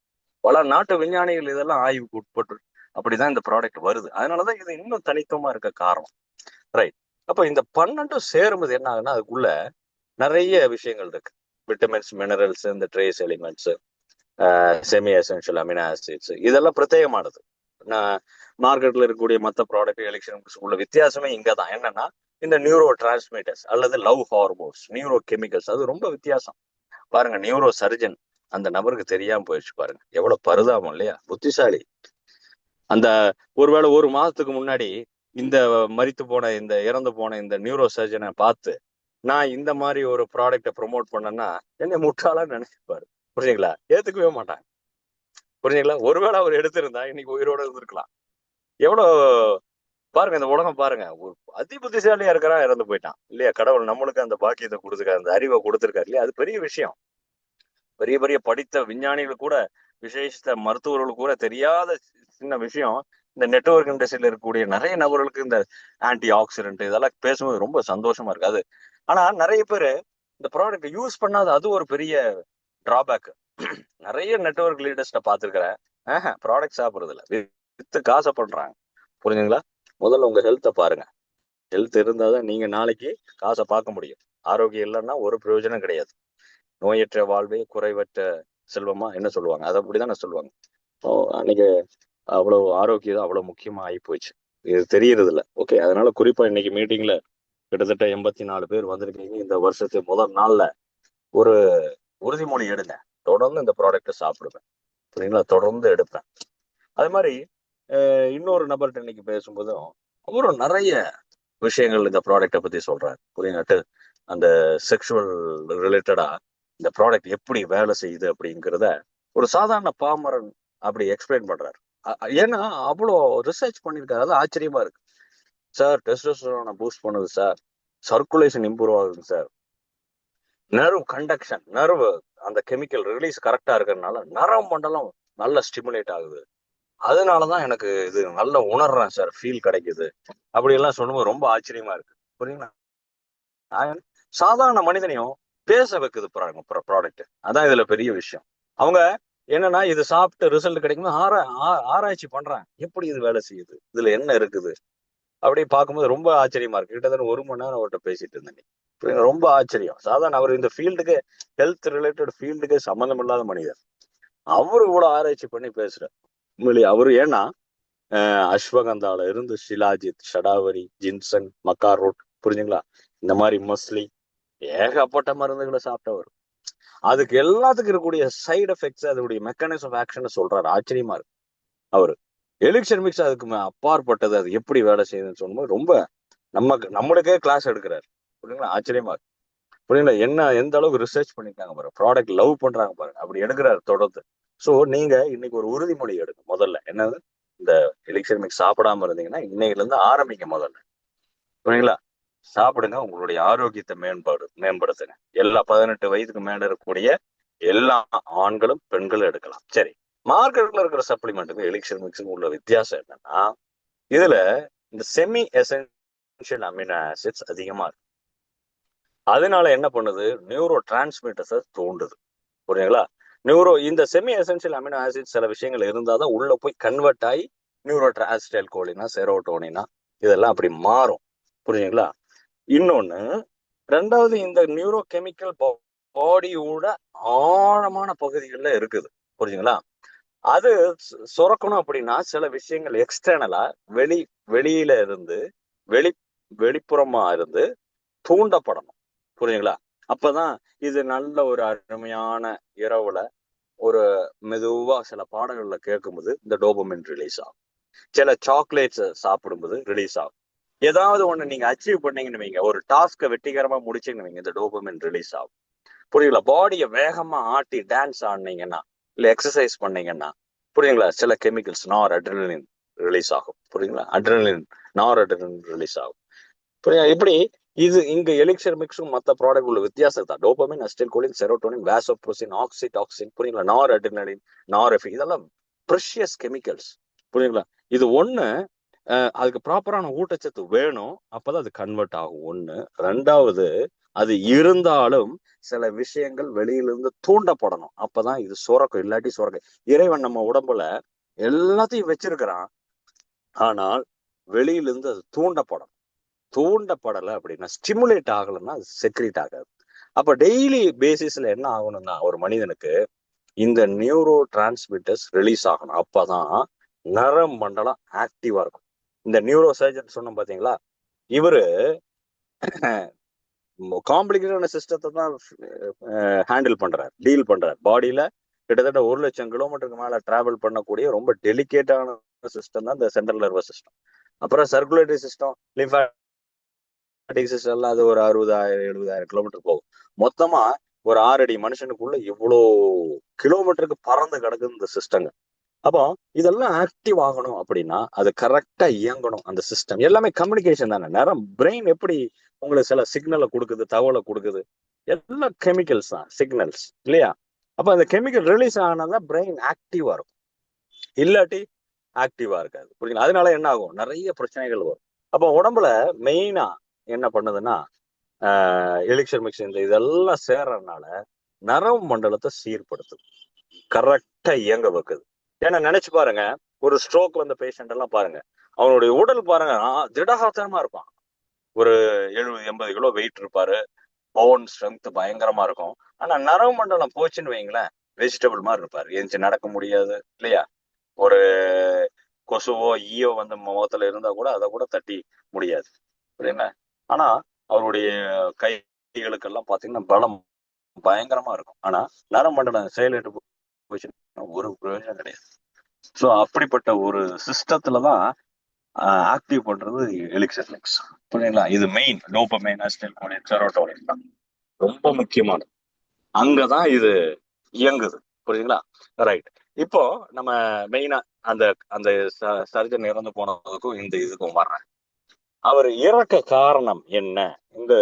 பல நாட்டு விஞ்ஞானிகள் இதெல்லாம் ஆய்வுக்கு உட்பட்டு அப்படிதான் இந்த ப்ராடக்ட் வருது. அதனாலதான் இது இன்னும் தனித்துவமா இருக்க காரணம். ரைட். அப்ப இந்த 12 சேரும்போது என்ன ஆகுதுன்னா அதுக்குள்ள நிறைய விஷயங்கள் இருக்கு. விட்டமின்ஸ், மினரல்ஸ், இந்த trace elements, semi essential amino acids, இதெல்லாம் பிரத்யேகமானது. நான் மார்க்கெட்ல இருக்கக்கூடிய மற்ற ப்ராடக்ட் எலெக்ஷனுக்கு உள்ள வித்தியாசமே இங்கதான். என்னன்னா இந்த நியூரோ டிரான்ஸ்மிட்டர்ஸ் அல்லது லவ் ஹார்மோன்ஸ், நியூரோ கெமிக்கல்ஸ், அது ரொம்ப வித்தியாசம். பாருங்க, நியூரோ சர்ஜன் அந்த நபருக்கு தெரியாம போயிடுச்சு பாருங்க, எவ்வளவு பரிதாபம் இல்லையா? புத்திசாலி. அந்த ஒருவேளை ஒரு மாதத்துக்கு முன்னாடி இந்த மரித்து போன இந்த இறந்து போன இந்த நியூரோ சர்ஜனை பார்த்து நான் இந்த மாதிரி ஒரு ப்ராடக்டை ப்ரொமோட் பண்ணேன்னா என்னை முட்டாளான்னு நினைச்சுப்பாரு. புரியுங்களா? ஏத்துக்கவே மாட்டாங்க. புரியுங்களா? ஒருவேளை அவர் எடுத்திருந்தா இன்னைக்கு உயிரோட இருந்திருக்கலாம். எவ்வளவு பாருங்க, இந்த உலகம் பாருங்க, ஒரு அதி புத்திசாலியா இருக்கிறான், இறந்து போயிட்டான் இல்லையா? கடவுள் நம்மளுக்கு அந்த பாக்கியத்தை கொடுத்துருக்காரு, அந்த அறிவை கொடுத்துருக்காரு இல்லையா? அது பெரிய விஷயம். பெரிய பெரிய படித்த விஞ்ஞானிகள் கூட, விசேஷ மருத்துவர்கள் கூட தெரியாத சின்ன விஷயம் இந்த நெட்வொர்க் இண்டஸ்ட்ரியில இருக்கக்கூடிய நிறைய நபர்களுக்கு இந்த ஆன்டி ஆக்சிடென்ட் இதெல்லாம் பேசும்போது ரொம்ப சந்தோஷமா இருக்காது. ஆனா நிறைய பேர் இந்த ப்ராடக்ட் யூஸ் பண்ணாத, அது ஒரு பெரிய டிராபேக். நிறைய நெட்வொர்க் லீடர்ஸ்ட பாத்துருக்கிறேன், ப்ராடக்ட் சாப்பிடுறது இல்ல, வித்து காசை பண்றாங்க. புரிஞ்சுங்களா? முதல்ல உங்க ஹெல்த்தை பாருங்க. ஹெல்த் இருந்தாதான் நீங்க நாளைக்கு காசை பார்க்க முடியும். ஆரோக்கியம் இல்லைன்னா ஒரு பிரயோஜனம் கிடையாது. நோயற்ற வாழ்வே குறைவற்ற செல்வமா என்ன சொல்லுவாங்க, அதை அப்படிதான் சொல்லுவாங்க. அன்னைக்கு அவ்வளவு ஆரோக்கியம் அவ்வளவு முக்கியமா ஆகி போச்சு, இது தெரியறது இல்லை. ஓகே, அதனால குறிப்பா இன்னைக்கு மீட்டிங்ல கிட்டத்தட்ட 84 பேர் வந்திருக்கீங்க. இந்த வருஷத்து முதல் நாள்ல ஒரு உறுதிமொழி எடுங்க, தொடர்ந்து இந்த ப்ராடக்டை சாப்பிடுவேன். சரிங்களா? தொடர்ந்து எடுப்பேன். அது மாதிரி இன்னொரு நபர்கிட்ட இன்னைக்கு பேசும்போதும் அவரும் நிறைய விஷயங்கள் இந்த ப்ராடக்டை பத்தி சொல்றாரு. புரியுங்கட்டு அந்த செக்ஷுவல் ரிலேட்டடா இந்த ப்ராடக்ட் எப்படி வேலை செய்யுது அப்படிங்கிறத ஒரு சாதாரண பாமரன் அப்படி எக்ஸ்பிளைன் பண்றாரு. ஏன்னா அவ்வளோ ரிசர்ச் பண்ணியிருக்காரு. அது ஆச்சரியமா இருக்கு. சார், டெஸ்டோஸ்டெரானை பூஸ்ட் பண்ணுது சார், சர்க்குலேஷன் இம்ப்ரூவ் ஆகுது சார், நர்வ் கண்டக்ஷன், நர்வ் அந்த கெமிக்கல் ரிலீஸ் கரெக்டா இருக்கிறதுனால நரம்பு மண்டலம் நல்ல ஸ்டிமுலேட் ஆகுது, அதனாலதான் எனக்கு இது நல்ல உணர்றேன் சார், ஃபீல் கிடைக்குது, அப்படி எல்லாம் சொல்லும்போது ரொம்ப ஆச்சரியமா இருக்கு. புரியுங்களா? சாதாரண மனிதனையும் பேச வைக்குது ப்ராடக்ட். அதான் இதுல பெரிய விஷயம். அவங்க என்னன்னா இது சாப்பிட்டு ரிசல்ட் கிடைக்கும் ஆராய்ச்சி பண்றாங்க, எப்படி இது வேலை செய்யுது, இதுல என்ன இருக்குது அப்படி பார்க்கும்போது ரொம்ப ஆச்சரியமா இருக்கு. கிட்டத்தட்ட 1 மணி நேரம் அவர்கிட்ட பேசிட்டு இருந்தேன். ரொம்ப ஆச்சரியம். சாதாரண அவர் இந்த ஃபீல்டுக்கு, ஹெல்த் ரிலேட்டட் ஃபீல்டுக்கு சம்மந்தம் இல்லாத மனிதர், அவரு கூட ஆராய்ச்சி பண்ணி பேசுறாரு. உண்மையிலேயே அவரு, ஏன்னா அஸ்வகந்தால இருந்து ஷிலாஜித், ஷடாவரி, ஜின்சன், மக்காரோட், புரிஞ்சுங்களா, இந்த மாதிரி மஸ்லி ஏகப்பட்ட மருந்துகளை சாப்பிட்டவர். அதுக்கு எல்லாத்துக்கும் இருக்கக்கூடிய சைடு எஃபெக்ட்ஸ், அதோடைய மெக்கானிசம் ஆஃப் ஆக்ஷன் சொல்றாரு. ஆச்சரியமா இருக்கு. அவரு எலிக்சர் மிக்ஸ் அதுக்கு அப்பாற்பட்டது, அது எப்படி வேலை செய்யுதுன்னு சொல்லும்போது ரொம்ப நம்மளுக்கே கிளாஸ் எடுக்கிறாரு. புரியுங்களா? ஆச்சரியமா இருக்கு. புரியுங்களா? என்ன எந்த அளவுக்கு ரிசர்ச் பண்ணிருக்காங்க பாருங்க, ப்ராடக்ட் லவ் பண்றாங்க பாருங்க, அப்படி எடுக்கிறாரு தொடர்ந்து. சோ நீங்க இன்னைக்கு ஒரு உறுதிமொழி எடுங்க. முதல்ல என்னது, இந்த எலிக்சர் மிக்ஸ் சாப்பிடாம இருந்தீங்கன்னா இன்னைக்குல இருந்து ஆரம்பிங்க. முதல்ல புரியுங்களா? சாப்பிடுங்க, உங்களுடைய ஆரோக்கியத்தை மேம்படுத்துங்க. எல்லா 18 வயதுக்கு மேல இருக்கக்கூடிய எல்லா ஆண்களும் பெண்களும் எடுக்கலாம். சரி, மார்க்கெட்ல இருக்கிற சப்ளிமெண்ட்டுக்கு எலிக்சர் மிக்ஸுக்கு உள்ள வித்தியாசம் என்னன்னா, இதுல இந்த செமி எசென்ஷியல் அமினோ ஆசிட்ஸ் அதிகமா இருக்கு. அதனால என்ன பண்ணுது, நியூரோ டிரான்ஸ்மிட்டர்ஸை தூண்டுது. புரியுங்களா? இந்த செமி எசென்ஷியல் அமினோ ஆசிட் சில விஷயங்கள் இருந்தாதான் உள்ள போய் கன்வெர்ட் ஆகி நியூரோ டிரான்ஸ்டைல் கோலினா, செரோட்டோனினா இதெல்லாம் அப்படி மாறும். புரியுங்களா? இன்னொன்னு, ரெண்டாவது, இந்த நியூரோ கெமிக்கல் பாடியோட ஆழமான பகுதிகளில் இருக்குது. புரியுங்களா? அது சுரக்கணும் அப்படின்னா சில விஷயங்கள் எக்ஸ்டர்னலா வெளியில இருந்து வெளிப்புறமா இருந்து தூண்டப்படணும். புரியுங்களா? அப்பதான் இது நல்ல ஒரு அருமையான இரவுல ஒரு மெதுவா சில பாடல்கள்ல கேட்கும்போது இந்த டோபமின் ரிலீஸ் ஆகும். சில சாக்லேட்ஸ் சாப்பிடும்போது ரிலீஸ் ஆகும். ஏதாவது ஒண்ணு நீங்க அச்சீவ் பண்ணீங்கன்னு வைங்க, ஒரு டாஸ்கை வெற்றிகரமா முடிச்சுன்னு வைங்க, இந்த டோபமின் ரிலீஸ் ஆகும். புரியுங்களா? பாடியை வேகமா ஆட்டி டான்ஸ் ஆடினீங்கன்னா, இல்ல எக்ஸசைஸ் பண்ணீங்கன்னா, புரியுங்களா, சில கெமிக்கல்ஸ் நார் அட்ரினலின் ரிலீஸ் ஆகும். புரியுங்களா? நார் அட்ரினலின் ரிலீஸ் ஆகும். புரியுங்களா? இப்படி இது இங்க எலிக்சர் மிக்ஸும் மற்ற ப்ராடக்ட் உள்ள வித்தியாசம் தான். டோபமின், அசிடைல்கோலின், செரோட்டோனின், வாசோப்ரோசின், ஆக்சிடாக்சின், புரியுங்களா, நார் அட்ரினலின், நார்எஃபின், இதெல்லாம் ப்ரெஷியஸ் கெமிக்கல்ஸ், புரியுங்களா. இது ஒண்ணு, அதுக்கு ப்ராப்பரான ஊட்டச்சத்து வேணும், அப்பதான் அது கன்வெர்ட் ஆகும். ஒண்ணு. ரெண்டாவது, அது இருந்தாலும் சில விஷயங்கள் வெளியிலிருந்து தூண்டப்படணும், அப்பதான் இது சுரக்கும். இல்லாட்டி சுரக்க இறைவன் நம்ம உடம்புல எல்லாத்தையும் வச்சிருக்கிறான், ஆனால் வெளியிலிருந்து அது தூண்டப்படலை அப்படின்னா, ஸ்டிமுலேட் ஆகலைன்னா அது செக்ரீட் ஆகாது. அப்ப டெய்லி பேசிஸ்ல என்ன ஆகணும்னா, ஒரு மனிதனுக்கு இந்த நியூரோ டிரான்ஸ்மிட்டர்ஸ் ரிலீஸ் ஆகணும். அப்பதான் நரம் மண்டலம் ஆக்டிவா இருக்கும். இந்த நியூரோ சர்ஜன் சொன்னோம் பாத்தீங்களா, இவரு காம்ப்ளிகேட்டான சிஸ்டத்தை தான் ஹேண்டில் பண்றாரு, டீல் பண்றாரு. பாடியில கிட்டத்தட்ட 1,00,000 கிலோமீட்டருக்கு மேல டிராவல் பண்ணக்கூடிய ரொம்ப டெலிகேட்டான சிஸ்டம் தான் இந்த சென்ட்ரல் நர்வஸ் சிஸ்டம். அப்புறம் சர்க்குலேட்டரி சிஸ்டம், லிம்பாட்டிக் சிஸ்டம் எல்லாம் அது ஒரு 60,000-70,000 கிலோமீட்டர் போகும். மொத்தமா ஒரு 6 அடி மனுஷனுக்குள்ள இவ்வளோ கிலோமீட்டருக்கு பறந்து கிடக்குது இந்த சிஸ்டங்க. அப்போ இதெல்லாம் ஆக்டிவ் ஆகணும் அப்படின்னா அது கரெக்டா இயங்கணும். அந்த சிஸ்டம் எல்லாமே கம்யூனிகேஷன் தானே. நேரம் பிரெயின் எப்படி உங்களுக்கு சில சிக்னலை கொடுக்குது, தகவலை கொடுக்குது, எல்லாம் கெமிக்கல்ஸ் தான், சிக்னல்ஸ் இல்லையா. அப்ப அந்த கெமிக்கல் ரிலீஸ் ஆனாதான் பிரெயின் ஆக்டிவா இருக்கும், இல்லாட்டி ஆக்டிவா இருக்காது, புரியுங்களா. அதனால என்ன ஆகும், நிறைய பிரச்சனைகள் வரும். அப்போ உடம்புல மெயினா என்ன பண்ணுதுன்னா, எலிக்சர் மிக்ஸ் இந்த இதெல்லாம் சேர்றதுனால நரம்பு மண்டலத்தை சீர்படுத்துது, கரெக்டா இயங்க வைக்குது. ஏன்னா நினைச்சு பாருங்க, ஒரு ஸ்ட்ரோக் வந்த பேஷண்ட் எல்லாம் பாருங்க, அவனுடைய உடல் பாருங்க திடகாத்திரமா இருப்பான். ஒரு 70-80 கிலோ வெயிட் இருப்பாரு, போன் ஸ்ட்ரென்த் பயங்கரமா இருக்கும். ஆனா நரம்பு மண்டலம் போச்சுன்னு வைங்களேன், வெஜிடபிள் மாதிரி இருப்பாரு, எந்திச்சு நடக்க முடியாது இல்லையா. ஒரு கொசுவோ ஈயோ வந்து முகத்துல இருந்தா கூட அதை கூட தட்டி முடியாது, புரியுங்களா. ஆனா அவருடைய கைகளுக்கெல்லாம் பாத்தீங்கன்னா பலம் பயங்கரமா இருக்கும். ஆனா நரமண்டலம் செயலிட்டு போச்சுன்னா ஒரு பிரயோஜனம் கிடையாது. ஸோ அப்படிப்பட்ட ஒரு சிஸ்டத்துலதான் ஆக்டிவ் பண்றது எலிக்சர் மிக்ஸ், புரியுங்களா. இது மெயின் டோபமைன், அசிடைல்கோலின், செரோட்டோனின் தான் ரொம்ப முக்கியமானது. அங்கதான் இது இயங்குது, புரியுதுங்களா. ரைட். இப்போ நம்ம மெயினா அந்த அந்த சர்ஜன் இறந்து போனதுக்கும் இந்த இதுக்கும் வர்றேன். அவர் இறக்க காரணம் என்ன? இந்த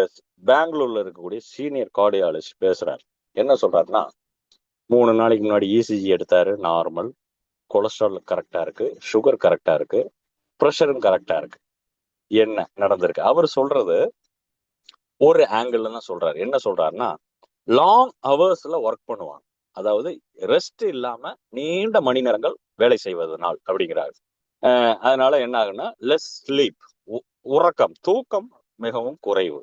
பெங்களூர்ல இருக்கக்கூடிய சீனியர் கார்டியாலஜிஸ்ட் பேசுறாரு. என்ன சொல்றாருன்னா, 3 நாளைக்கு முன்னாடி இசிஜி எடுத்தாரு, நார்மல், கொலஸ்ட்ரால் கரெக்டா இருக்கு, சுகர் கரெக்டா இருக்கு, ப்ரெஷரும் கரெக்டா இருக்கு. என்ன நடந்திருக்கு? அவர் சொல்றது ஒரு ஆங்கிள் தான் சொல்றாரு. என்ன சொல்றாருன்னா, லாங் ஹவர்ஸ்ல ஒர்க் பண்ணுவாங்க, அதாவது ரெஸ்ட் இல்லாம நீண்ட மணி நேரங்கள் வேலை செய்வதனால் அப்படிங்கிறாரு. அதனால என்ன ஆகுன்னா, லெஸ் ஸ்லீப், உறக்கம், தூக்கம் மிகவும் குறைவு.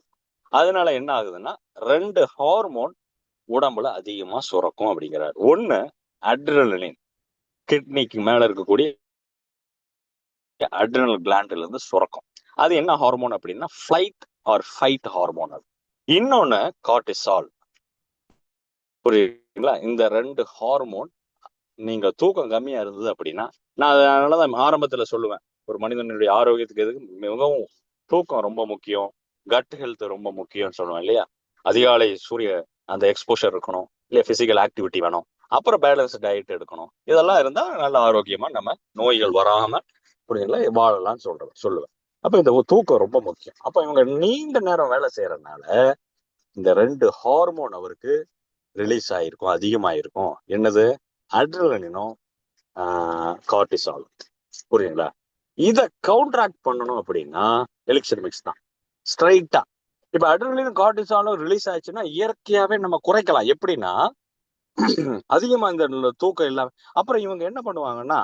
அதனால என்ன ஆகுதுன்னா 2 ஹார்மோன் உடம்புல அதிகமா சுரக்கும் அப்படிங்கிறார். ஒண்ணு அட்ரினலின், கிட்னிக்கு மேல இருக்கக்கூடிய அட்ரினல் கிளாண்ட்ல இருந்து சுரக்கும். அது என்ன ஹார்மோன் அப்படின்னா ஃபிளைட் ஆர் ஃபைட் ஹார்மோன். அது இன்னொன்னு கார்டிசால், புரியுதுங்களா. இந்த 2 ஹார்மோன் நீங்க தூக்கம் கம்மியா இருந்தது அப்படின்னா, நான் அதனாலதான் ஆரம்பத்துல சொல்லுவேன், ஒரு மனிதனுடைய ஆரோக்கியத்துக்கு எதுக்கு மிகவும் தூக்கம் ரொம்ப முக்கியம், கட் ஹெல்த் ரொம்ப முக்கியம் சொல்லுவேன் இல்லையா. அதிகாலை சூரிய அந்த எக்ஸ்போஷர் இருக்கணும் இல்லையா, பிசிக்கல் ஆக்டிவிட்டி வேணும், அப்புறம் பேலன்ஸ் டயட் எடுக்கணும். இதெல்லாம் இருந்தா நல்ல ஆரோக்கியமா நம்ம நோய்கள் வராம புரியுங்களா வாழலாம்னு சொல்லுவேன். அப்ப இந்த தூக்கம் ரொம்ப முக்கியம். அப்ப இவங்க நீண்ட நேரம் வேலை செய்யறதுனால இந்த 2 ஹார்மோன் அவருக்கு ரிலீஸ் ஆயிருக்கும், அதிகமாயிருக்கும். என்னது? அட்ரினலினும் கார்டிசால், புரியுங்களா. இத கவுண்டராக்ட் பண்ணணும் அப்படின்னா எலிக்சர் மிக்ஸ் தான் ஸ்ட்ரைட்டா. இப்ப அட்ரினலினும் கார்டிசாலும் ரிலீஸ் ஆயிடுச்சுன்னா இயற்கையாவே நம்ம குறைக்கலாம். எப்படின்னா, அதிகமா இந்த தூக்கம் இல்லாம அப்புறம் இவங்க என்ன பண்ணுவாங்கன்னா,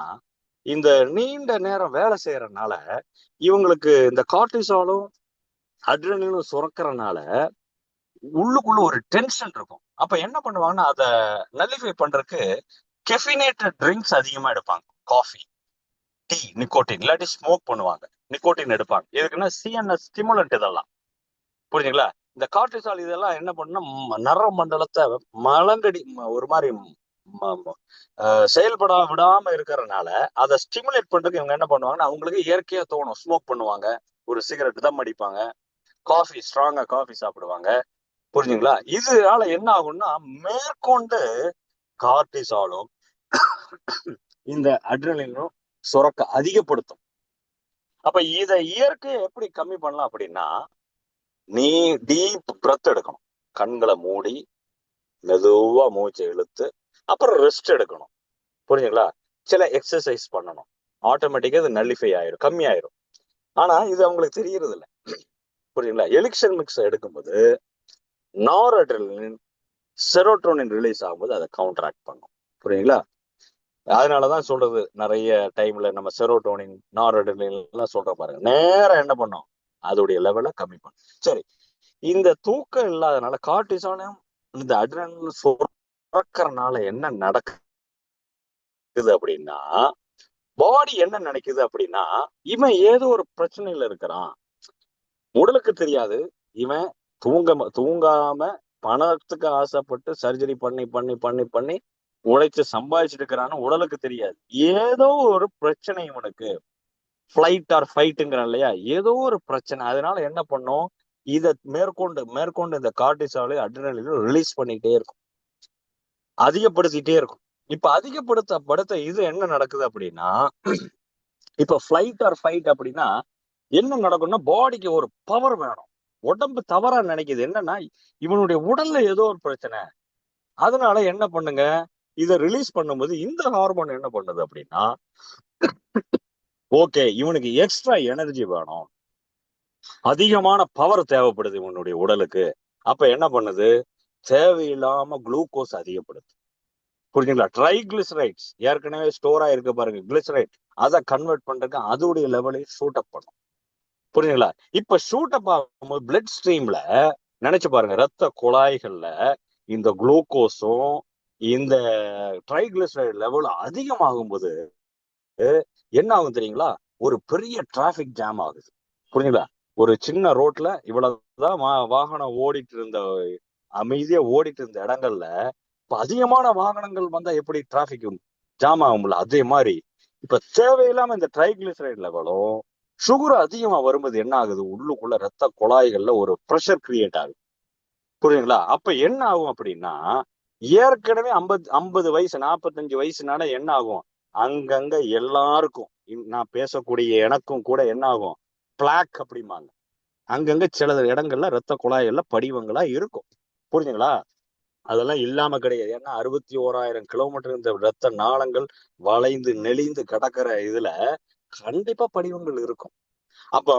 இந்த நீண்ட நேரம் வேலை செய்யறதுனால இவங்களுக்கு இந்த கார்டிசாலும் அட்ரினலினும் சுரக்கிறதுனால உள்ளுக்குள்ள ஒரு டென்ஷன் இருக்கும். அப்ப என்ன பண்ணுவாங்கன்னா, அதை நல்லிஃபை பண்றதுக்கு கெஃபினேட்டட் ட்ரிங்க்ஸ் அதிகமா எடுப்பாங்க. காஃபி, டீ, நிக்கோட்டின், இல்லாட்டி ஸ்மோக் பண்ணுவாங்க, நிக்கோட்டின் எடுப்பாங்க. எதுக்குன்னா சிஎன்எஸ் ஸ்டிமுலண்ட் இதெல்லாம், புரியுதுங்களா. இந்த கார்டிசால் இதெல்லாம் என்ன பண்ணுன்னா நரம்பு மண்டலத்தை மலங்கடி ஒரு மாதிரி செயல்பட விடாம இருக்கிறதுனால அதை ஸ்டிமுலேட் பண்றதுக்கு இவங்க என்ன பண்ணுவாங்கன்னா, அவங்களுக்கு இயற்கையா தோணும், ஸ்மோக் பண்ணுவாங்க, ஒரு சிகரெட் தம் அடிப்பாங்க, காஃபி, ஸ்ட்ராங்கா காஃபி சாப்பிடுவாங்க, புரிஞ்சுங்களா. இதனால என்ன ஆகும்னா மேற்கொண்டு கார்டிசாலும் இந்த அட்ரினலினும் சுரக்க அதிகப்படுத்தும். அப்ப இதை இயற்கையை எப்படி கம்மி பண்ணலாம் அப்படின்னா, நீ டீப் பிரெத் எடுக்கணும், கண்களை மூடி மெதுவா மூச்சை இழுத்து அப்புறம் ரெஸ்ட் எடுக்கணும். புரியுதுங்களா? சில எக்ஸசைஸ் பண்ணணும், ஆட்டோமேட்டிக்கா இது நல்லிஃபை ஆயிரும், கம்மியாயிரும். ஆனா இது அவங்களுக்கு தெரியறது இல்லை. புரியுங்களா? எலிக்சர் மிக்ஸ் எடுக்கும்போது நார்அட்ரினலின், செரோட்டோனின் ரிலீஸ் ஆகும்போது அதை கவுண்டராக்ட் பண்ணும். புரியுங்களா? அதனாலதான் சொல்றது, நிறைய டைம்ல நம்ம செரோட்டோனின், நார்அட்ரினலின் எல்லாம் சொல்ற பாருங்க, நேரம் என்ன பண்ணும், அதோடைய லெவலை கம்மி பண்ணும். சரி, இந்த தூக்கம் இல்லாதனால கார்டிசானும் இந்த அட்ரினலின் சுரக்கறனால என்ன நடக்குது அப்படின்னா, பாடி என்ன நினைக்குது அப்படின்னா, இவன் ஏதோ ஒரு பிரச்சனையில இருக்கிறான், உடலுக்கு தெரியாது. இவன் தூங்காம பணத்துக்கு ஆசைப்பட்டு சர்ஜரி பண்ணி பண்ணி பண்ணி பண்ணி உழைச்சு சம்பாதிச்சுட்டு இருக்கிறான்னு உடலுக்கு தெரியாது. ஏதோ ஒரு பிரச்சனை இவனுக்கு, ஃபிளைட் ஆர் ஃபைட்டுங்கிறான் இல்லையா, ஏதோ ஒரு பிரச்சனை. அதனால என்ன பண்ணும், இதை மேற்கொண்டு மேற்கொண்டு இந்த கார்டிசால், அட்ரினலின் ரிலீஸ் பண்ணிட்டே இருக்கும், அதிகப்படுத்திட்டே இருக்கும். இப்ப அதிகப்படுத்த இது என்ன நடக்குது அப்படின்னா, இப்ப ஃபிளைட் ஆர் ஃபைட் அப்படின்னா என்ன நடக்கும்னா, பாடிக்கு ஒரு பவர் வேணும். உடம்பு தவறா நினைக்குது என்னன்னா, இவனுடைய உடல்ல ஏதோ ஒரு பிரச்சனை. அதனால என்ன பண்ணுங்க, இதை ரிலீஸ் பண்ணும்போது இந்த ஹார்மோன் என்ன பண்ணுது அப்படின்னா, ஓகே இவனுக்கு எக்ஸ்ட்ரா எனர்ஜி வேணும், அதிகமான பவர் தேவைப்படுது இவனுடைய உடலுக்கு. அப்ப என்ன பண்ணுது, தேவையில்லாம குளுக்கோஸ் அதிகப்படுது. புரிஞ்சுங்களா? ட்ரைகிளிசரைட்ஸ் ஏற்கனவே ஸ்டோர் ஆயிருக்கு பாருங்க, கிளிசரைட், அதை கன்வெர்ட் பண்றதுக்கு அதோடைய லெவலையும் ஷூட் அப் பண்ணும். புரியுதுங்களா? இப்ப ஷூட் அப் ஆகும்போது பிளட் ஸ்ட்ரீம்ல நினைச்சு பாருங்க, ரத்த குழாய்கள்ல இந்த குளுக்கோஸும் இந்த ட்ரைகிளிசரைட் லெவல் அதிகமாகும் போது என்ன ஆகும் தெரியுங்களா, ஒரு பெரிய டிராபிக் ஜாம் ஆகுது. புரியுதுங்களா? ஒரு சின்ன ரோட்ல இவ்வளவுதான் வாகனம் ஓடிட்டு இருந்த, அமைதியா ஓடிட்டு இருந்த இடங்கள்ல இப்ப அதிகமான வாகனங்கள் வந்தா எப்படி டிராபிக் ஜாம் ஆகும்ல, அதே மாதிரி இப்ப தேவையில்லாம இந்த ட்ரைகிளிசரைட் லெவலும் சுகர் அதிகமா வரும்போது என்ன ஆகுது, உள்ளுக்குள்ள ரத்த குழாய்கள்ல ஒரு ப்ரெஷர் கிரியேட் ஆகுது. புரியுதுங்களா? அப்ப என்ன ஆகும் அப்படின்னா, ஏற்கனவே 50 வயசு 45 வயசுனால என்ன ஆகும், அங்கங்க எல்லாருக்கும், நான் பேசக்கூடிய எனக்கும் கூட என்ன ஆகும், பிளாக் அப்படிம்பாங்க, அங்கங்க சில இடங்கள்ல ரத்த குழாய்கள்ல படிவங்களா இருக்கும். புரியுதுங்களா? அதெல்லாம் இல்லாம கிடையாது. ஏன்னா 61,000 கிலோமீட்டர் இந்த ரத்த நாளங்கள் வளைந்து நெளிந்து கிடக்கிற இதுல கண்டிப்பா படிவங்கள் இருக்கும். அப்போ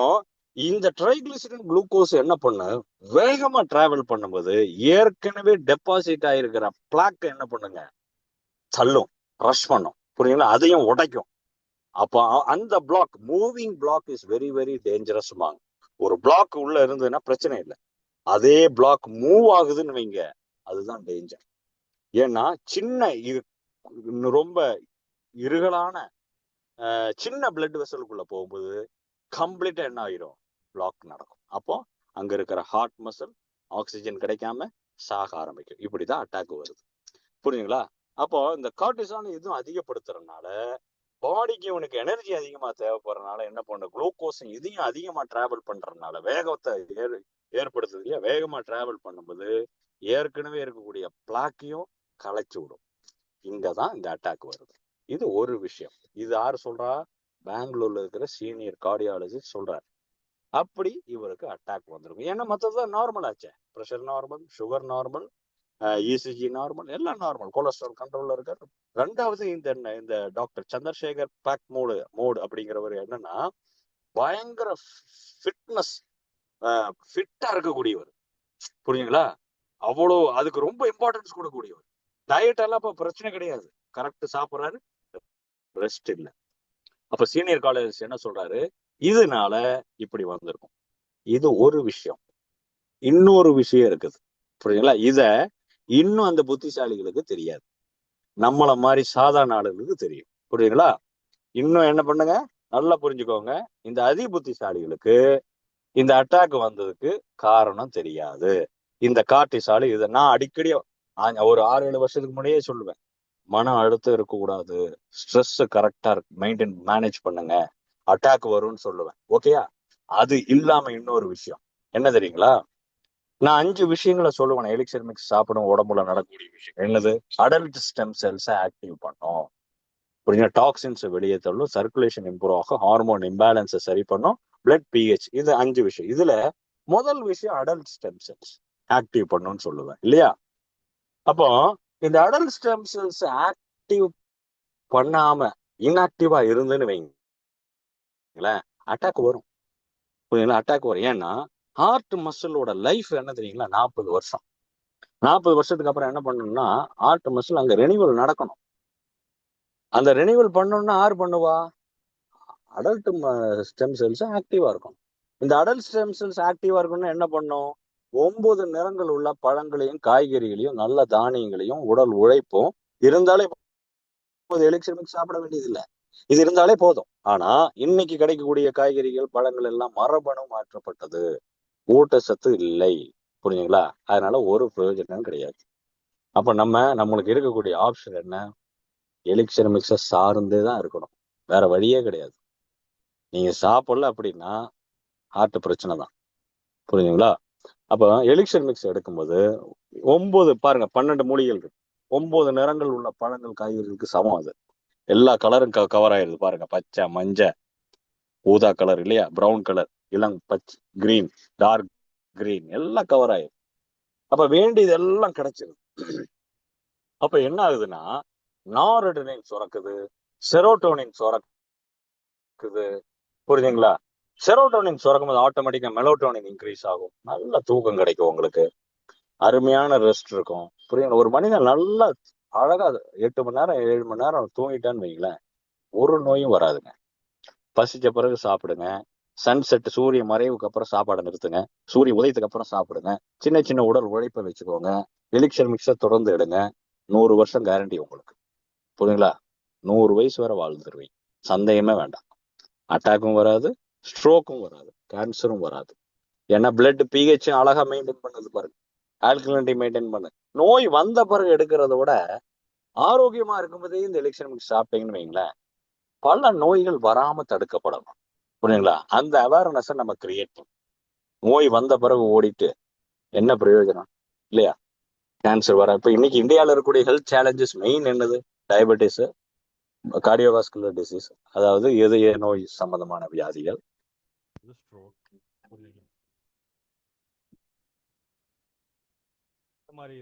இந்த ட்ரைகிளிசரைட் குளுக்கோஸ் என்ன பண்ண, வேகமா டிராவல் பண்ணும்போது ஏற்கனவே டெபாசிட் ஆயிருக்கிற பிளாக் என்ன பண்ணுங்க, தள்ளும், ரஷ் பண்ணும். புரியுங்களா? அதையும் உடைக்கும். அப்போ அந்த block, moving block is very very dangerous. ஒரு பிளாக் உள்ள இருந்ததுன்னா பிரச்சனை இல்லை, அதே பிளாக் மூவ் ஆகுதுன்னு வைங்க, அதுதான் டேஞ்சர். ஏன்னா சின்ன ரொம்ப இருகலான சின்ன பிளட் வெசலுக்குள்ள போகும்போது கம்ப்ளீட்டா என்ன ஆயிரும், பிளாக் நடக்கும். அப்போ அங்க இருக்கிற ஹார்ட் மசில் ஆக்சிஜன் கிடைக்காம சாக ஆரம்பிக்கும். இப்படிதான் அட்டாக் வருது. புரியுதுங்களா? அப்போ இந்த கார்டிசால் இதுவும் அதிகப்படுத்துறதுனால பாடிக்கு இவனுக்கு எனர்ஜி அதிகமா தேவைப்படுறதுனால என்ன பண்ண, குளுக்கோஸ் இதையும் அதிகமா டிராவல் பண்றதுனால வேகத்தை ஏற்படுத்துது இல்லையா, வேகமா டிராவல் பண்ணும்போது ஏற்கனவே இருக்கக்கூடிய பிளாக்கையும் களைச்சு விடும். இங்கதான் இந்த அட்டாக் வருது. இது ஒரு விஷயம். இது யாரு சொல்றா, பெங்களூர்ல இருக்கிற சீனியர் கார்டியாலஜிஸ்ட் சொல்றாரு. அப்படி இவருக்கு அட்டாக் வந்திருக்கும். ஏன்னா மற்றதுதான் நார்மல் ஆச்சே, pressure normal, sugar normal, ECG normal, எல்லாம் நார்மல், கொலஸ்ட்ரால் கண்ட்ரோல்ல இருக்காரு. ரெண்டாவது இந்த டாக்டர் சந்திரசேகர் பேக் மோடு அப்படிங்கிறவர் என்னன்னா, பயங்கர ஃபிட்னஸ், ஃபிட்டா இருக்கக்கூடியவர். புரியுங்களா? அவ்வளோ அதுக்கு ரொம்ப இம்பார்ட்டன்ஸ் கொடுக்கக்கூடியவர். டயட் எல்லாம் இப்ப பிரச்சனை கிடையாது, கரெக்ட் சாப்பிட்றாரு, ரெஸ்ட் இல்லை. அப்ப சீனியர் காலேஜ் என்ன சொல்றாரு, இதனால இப்படி வந்திருக்கும். இது ஒரு விஷயம். இன்னொரு விஷயம் இருக்குது. புரியுங்களா? இத இன்னும் அந்த புத்திசாலிகளுக்கு தெரியாது, நம்மள மாதிரி சாதாரண ஆளுகளுக்கு தெரியும். புரியுங்களா? இன்னும் என்ன பண்ணுங்க, நல்லா புரிஞ்சுக்கோங்க, இந்த அதி புத்திசாலிகளுக்கு இந்த அட்டாக் வந்ததுக்கு காரணம் தெரியாது. இந்த கார்டிசால், இதை நான் அடிக்கடி ஒரு 6-7 வருஷத்துக்கு முன்னாடியே சொல்லுவேன், மன அழுத்தம் இருக்கக்கூடாது, ஸ்ட்ரெஸ் கரெக்டா மெயின்டைன் மேனேஜ் பண்ணுங்க, அட்டாக் வரும்னு சொல்லுவேன். ஓகேயா? அது இல்லாம இன்னொரு விஷயம் என்ன தெரியுங்களா, நான் 5 விஷயங்களை சொல்லுவேன் எலிக்சர் மிக்ஸ் சாப்பிடும் உடம்புல நடக்கக்கூடிய விஷயம். என்னது? அடல்ட் ஸ்டெம் செல்ஸை ஆக்டிவ் பண்ணும். புரியுங்க? டாக்ஸின்ஸ் வெளியே தள்ளும், சர்க்குலேஷன் இம்ப்ரூவ் ஆகும், ஹார்மோன் இம்பேலன்ஸை சரி பண்ணும், பிளட் பிஹெச். இது 5 விஷயம். இதுல முதல் விஷயம் அடல்ட் ஸ்டெம் செல்ஸ் ஆக்டிவ் பண்ணுன்னு சொல்லுவேன் இல்லையா. அப்போ இந்த அடல்ட் ஸ்டெம் செல்ஸ் ஆக்டிவ் பண்ணாம இன்ஆக்டிவா இருந்துன்னு வைங்களேன், அட்டாக் வரும். புரியுங்களா? அட்டாக் வரும். ஏன்னா ஹார்ட் மசிலோட லைஃப் என்ன தெரியுங்களா, 40 வருஷம். 40 வருஷத்துக்கு அப்புறம் என்ன பண்ணணும்னா ஹார்ட் மசில் அங்க ரெனிவல் நடக்கணும். அந்த ரெனிவல் பண்ணணும்னா யார் பண்ணுவா? அடல்ட் ஸ்டெம் செல்ஸ் ஆக்டிவா இருக்கும். இந்த அடல்ட் ஸ்டெம் செல்ஸ் ஆக்டிவா இருக்கணும்னா என்ன பண்ணும்? 9 நிறங்கள் உள்ள பழங்களையும் காய்கறிகளையும் நல்ல தானியங்களையும் உடல் உழைப்பும் இருந்தாலே எலிக்சர் மிக்ஸ் சாப்பிட வேண்டியது இல்லை. இது இருந்தாலே போதும். ஆனா இன்னைக்கு கிடைக்கக்கூடிய காய்கறிகள் பழங்கள் எல்லாம் மரபணு மாற்றப்பட்டது, ஊட்டச்சத்து இல்லை. புரியுதுங்களா? அதனால ஒரு பிரயோஜனம் கிடையாது. அப்ப நம்மளுக்கு இருக்கக்கூடிய ஆப்ஷன் என்ன? எலிக்சர் மிக்ஸை சார்ந்தே தான் இருக்கணும், வேற வழியே கிடையாது. நீங்க சாப்பிடல அப்படின்னா ஹார்ட் பிரச்சனை தான். புரியுதுங்களா? அப்ப எலிக்சர் மிக்ஸ் எடுக்கும்போது 9 பாருங்க, 12 மூலிகைகள் இருக்கு, 9 நிறங்கள் உள்ள பழங்கள் காய்கறிகளுக்கு சமம். அது எல்லா கலரும் கவர் ஆயிருது பாருங்க. பச்சை, மஞ்சள், ஊதா கலர் இல்லையா, பிரவுன் கலர், இளம் பச்சை, கிரீன், டார்க் கிரீன், எல்லாம் கவர் ஆயிரும். அப்ப வேண்டியது எல்லாம் கிடைச்சிருது. அப்ப என்ன ஆகுதுன்னா நாரடனின் சுரக்குது, செரோட்டோனின் சுரக்குது. புரியுதுங்களா? செரோட்டோனின் சுரக்கும் போது ஆட்டோமேட்டிக்கா மெலோட்டோனின் இன்க்ரீஸ் ஆகும், நல்ல தூக்கம் கிடைக்கும், உங்களுக்கு அருமையான ரெஸ்ட் இருக்கும். புரியுங்களா? ஒரு மனிதன் நல்லா அழகா 8 மணி நேரம் 7 மணி நேரம் தூங்கிட்டான்னு வைங்களேன், ஒரு நோயும் வராதுங்க. பசிச்ச பிறகு சாப்பிடுங்க, சன்செட் சூரிய மறைவுக்கு அப்புறம் சாப்பாடை நிறுத்துங்க, சூரிய உதயத்துக்கு அப்புறம் சாப்பிடுங்க, சின்ன சின்ன உடல் உழைப்பை வச்சுக்கோங்க, எலிக்சர் மிக்ஸை தொடர்ந்து எடுங்க. 100 வருஷம் கேரண்டி உங்களுக்கு. புரியுங்களா? 100 வயசு வரை வாழ்ந்துருவீங்க, சந்தேகமே வேண்டாம். அட்டாக்கும் வராது, ஸ்ட்ரோக்கும் வராது, கேன்சரும் வராது. ஏன்னா பிளட் பிஹெச் அழகா மெயின்டைன் பண்ணது பாருங்க, ஆல்கலினிட்டி மெயின்டைன் பண்ணு. நோய் வந்த பிறகு எடுக்கிறத விட ஆரோக்கியமா இருக்கும்போதே இந்த எலிக்சர் மிக்ஸ் சாப்பிட்டீங்கன்னு வைங்களேன், பல நோய்கள் வராம தடுக்கப்படணும். புரியுங்களா? அந்த அவேர்னஸை நம்ம கிரியேட் பண்ணணும். நோய் வந்த பிறகு ஓடிட்டு என்ன பிரயோஜனம் இல்லையா? கேன்சர் வர இப்ப இன்னைக்கு இந்தியாவில் இருக்கக்கூடிய ஹெல்த் சேலஞ்சஸ் மெயின் என்னது? டயபெட்டிஸ், கார்டியோவாஸ்குலர் டிசீஸ், அதாவது இதய நோய் சம்பந்தமான வியாதிகள், இந்த மாதிரி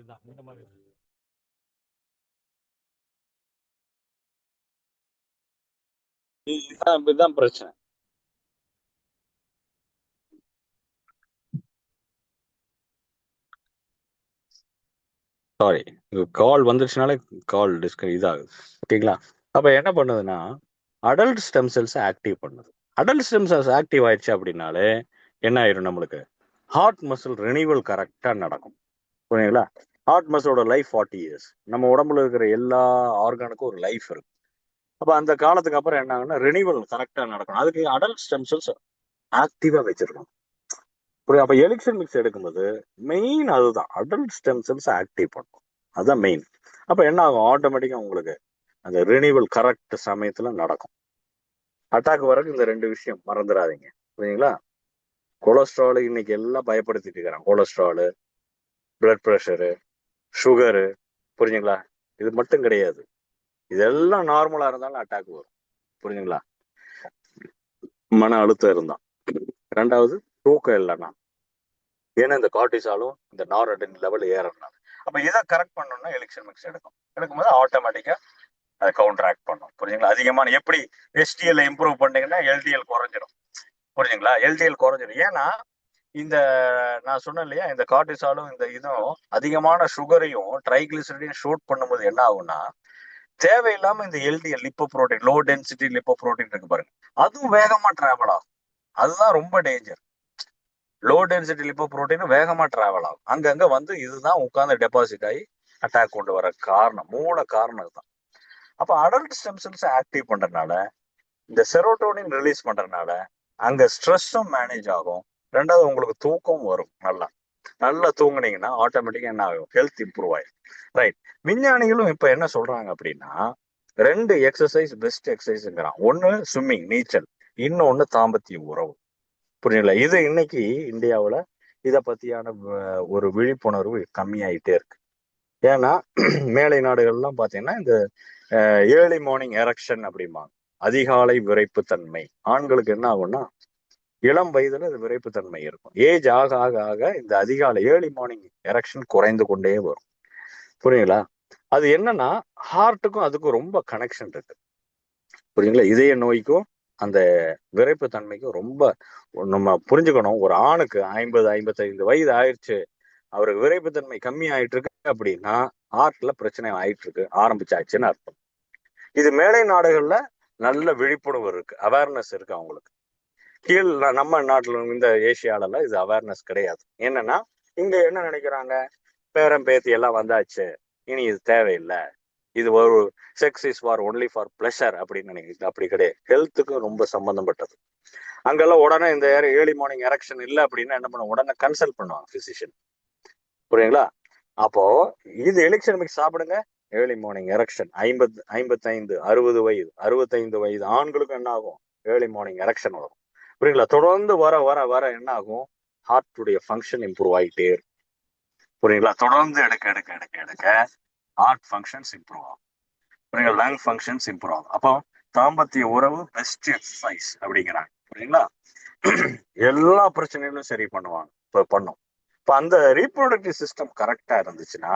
இதுதான் பிரச்சனை. சாரி, கால் வந்துருச்சுனாலே கால் இதாகுது. ஓகேங்களா? அப்ப என்ன பண்ணுதுன்னா அடல்ட் ஸ்டெம் செல்ஸ் ஆக்டிவ் பண்ணுது. அடல்ட் ஸ்டெம் செல்ஸ் ஆக்டிவ் ஆயிடுச்சு அப்படின்னாலே என்ன ஆயிரும்? நம்மளுக்கு ஹார்ட் மசில் ரெனிவல் கரெக்டா நடக்கும். புரியுங்களா? ஹார்ட் மசிலோட லைஃப் 40 இயர்ஸ். நம்ம உடம்புல இருக்கிற எல்லா ஆர்கானுக்கும் ஒரு லைஃப் இருக்கு. அப்ப அந்த காலத்துக்கு அப்புறம் என்ன ஆகுன்னா ரெனிவல் கரெக்டா நடக்கணும். அதுக்கு அடல்ட் ஸ்டெம் செல்ஸ் ஆக்டிவா வச்சிருக்கணும். புரியும்? அப்ப எலிக்சர் மிக்ஸ் எடுக்கும்போது மெயின் அதுதான், அடல்ட் ஸ்டெம் செல்ஸ் ஆக்டிவ் பண்ணும், அதுதான் மெயின். அப்ப என்ன ஆகும்? ஆட்டோமேட்டிக்கா உங்களுக்கு அந்த ரினிவல் கரெக்ட் சமயத்துல நடக்கும். அட்டாக் வரக்கு இந்த 2 விஷயம் மறந்துடாதீங்க. புரியுங்களா? கொலஸ்ட்ரால் இன்னைக்கு எல்லாம் பயப்படுத்திட்டு இருக்கிறாங்க. கொலஸ்ட்ராலு, பிளட் ப்ரெஷரு, சுகரு, புரிஞ்சுங்களா? இது மட்டும் கிடையாது, இதெல்லாம் நார்மலா இருந்தாலும் அட்டாக் வரும். புரிஞ்சுங்களா? மன அழுத்தம் இருந்தா, 2வது தூக்கம் இல்லைன்னா, ஏன்னா இந்த கார்டிசாலும் இந்த நாரடனின் லெவல் ஏறதுனால. அப்ப இதை கரெக்ட் பண்ணணும்னா எலிக்சர் மிக்ஸ் எடுக்கும்போது ஆட்டோமேட்டிக்கா அதை கவுண்டராக்ட் பண்ணும். புரியுங்களா? அதிகமான எப்படி எஸ்டிஎல் இம்ப்ரூவ் பண்ணீங்கன்னா எல்டிஎல் குறைஞ்சிடும். புரியுங்களா? எல்டிஎல் குறைஞ்சிடும். ஏன்னா இந்த நான் சொன்னேன் இல்லையா, இந்த கார்டிசாலும் இந்த இதுவும் அதிகமான சுகரையும் ட்ரைகிளிசரையும் ஷூட் பண்ணும்போது என்ன ஆகும்னா தேவையில்லாம இந்த LDL lipo protein, low density lipo protein இருக்கு பாருங்க, அதுவும் வேகமா டிராவல் ஆகும். அதுதான் ரொம்ப danger. Low density lipo protein வேகமா டிராவல் ஆகும், அங்கங்க வந்து இதுதான் உட்கார்ந்து டெபாசிட் ஆகி அட்டாக் கொண்டு வர காரணம், மூல காரணம் இதுதான். அப்ப அடல்ட் ஸ்டெம் செல்ஸ் ஆக்டிவ் பண்றதுனால, இந்த செரோட்டோனின் ரிலீஸ் பண்றதுனால அங்க ஸ்ட்ரெஸ்ஸும் மேனேஜ் ஆகும். 2வது உங்களுக்கு தூக்கம் வரும். நல்லா தூங்குனீங்கன்னா ஆட்டோமேட்டிக்கா என்ன ஆகும்? ஹெல்த் இம்ப்ரூவ் ஆயிடும். ரைட். விஞ்ஞானிகளும் இப்ப என்ன சொல்றாங்க அப்படின்னா 2 எக்ஸசைஸ் பெஸ்ட் எக்ஸசைஸ்ங்கிறான். ஒன்னு ஸ்விம்மிங், நீச்சல், இன்னொன்னு தாம்பத்திய உறவு. புரியல? இது இன்னைக்கு இந்தியாவுல இதை பத்தியான ஒரு விழிப்புணர்வு கம்மியாயிட்டே இருக்கு. ஏன்னா மேலை நாடுகள்லாம் பாத்தீங்கன்னா இந்த ஏர்லி மார்னிங் எரக்ஷன் அப்படிம்பாங்க, அதிகாலை விரைப்பு தன்மை. ஆண்களுக்கு என்ன ஆகும்னா இளம் வயதுல இந்த விரைப்புத்தன்மை இருக்கும். ஏஜ் ஆக ஆக ஆக இந்த அதிகாலை ஏர்லி மார்னிங் எரெக்ஷன் குறைந்து கொண்டே வரும். புரியுங்களா? அது என்னன்னா ஹார்ட்டுக்கும் அதுக்கும் ரொம்ப கனெக்ஷன் இருக்கு. புரியுங்களா? இதய நோய்க்கும் அந்த விரைப்பு தன்மைக்கும் ரொம்ப நம்ம புரிஞ்சுக்கணும். ஒரு ஆணுக்கு 50-55 வயது ஆயிடுச்சு, அவருக்கு விரைப்புத்தன்மை கம்மி ஆயிட்டு இருக்கு அப்படின்னா ஹார்ட்ல பிரச்சனை ஆயிட்டு இருக்கு, ஆரம்பிச்சாச்சுன்னு அர்த்தம். இது மேலை நாடுகள்ல நல்ல விழிப்புணர்வு இருக்கு, அவேர்னஸ் இருக்கு அவங்களுக்கு. கீழ் நம்ம நாட்டுல இந்த ஏசியாலலாம் இது அவேர்னஸ் கிடையாது. என்னன்னா இங்க என்ன நினைக்கிறாங்க, பேரம் பேத்தி எல்லாம் வந்தாச்சு, இனி இது தேவையில்லை, இது ஒரு sex is for only for pleasure அப்படின்னு நினைக்கிறது. அப்படி கிடையாது, ஹெல்த்துக்கும் ரொம்ப சம்பந்தப்பட்டது. அங்கெல்லாம் உடனே இந்த ஏர்லி மார்னிங் எரெக்ஷன் இல்லை அப்படின்னா என்ன பண்ணுவோம், உடனே கன்சல்ட் பண்ணுவாங்க பிசிஷியன். புரியுங்களா? அப்போ இது எலிக்சர் மிக்ஸ் சாப்பிடுங்க, ஏர்லி மார்னிங் எரெக்ஷன் 55 வயது 65 வயது ஆண்களுக்கும் என்ன ஆகும், ஏர்லி மார்னிங் எரெக்ஷன் வரும். புரியுங்களா? தொடர்ந்து வர வர வர என்ன ஆகும், ஹார்ட்டுடைய ஃபங்க்ஷன் இம்ப்ரூவ் ஆகிட்டே இருக்கும். புரியுங்களா? தொடர்ந்து எடுக்க எடுக்க எடுக்க எடுக்க ஹார்ட் ஃபங்க்ஷன்ஸ் இம்ப்ரூவ் ஆகும். புரியுங்களா? லங் ஃபங்க்ஷன்ஸ் இம்ப்ரூவ் ஆகும். அப்போ தாம்பத்திய உறவு பெஸ்ட் எக்ஸசைஸ் அப்படிங்கிறாங்க. புரியுங்களா? எல்லா பிரச்சனைகளும் சரி பண்ணுவாங்க, இப்போ பண்ணும். இப்போ அந்த ரீப்ரொடக்டிவ் சிஸ்டம் கரெக்டா இருந்துச்சுன்னா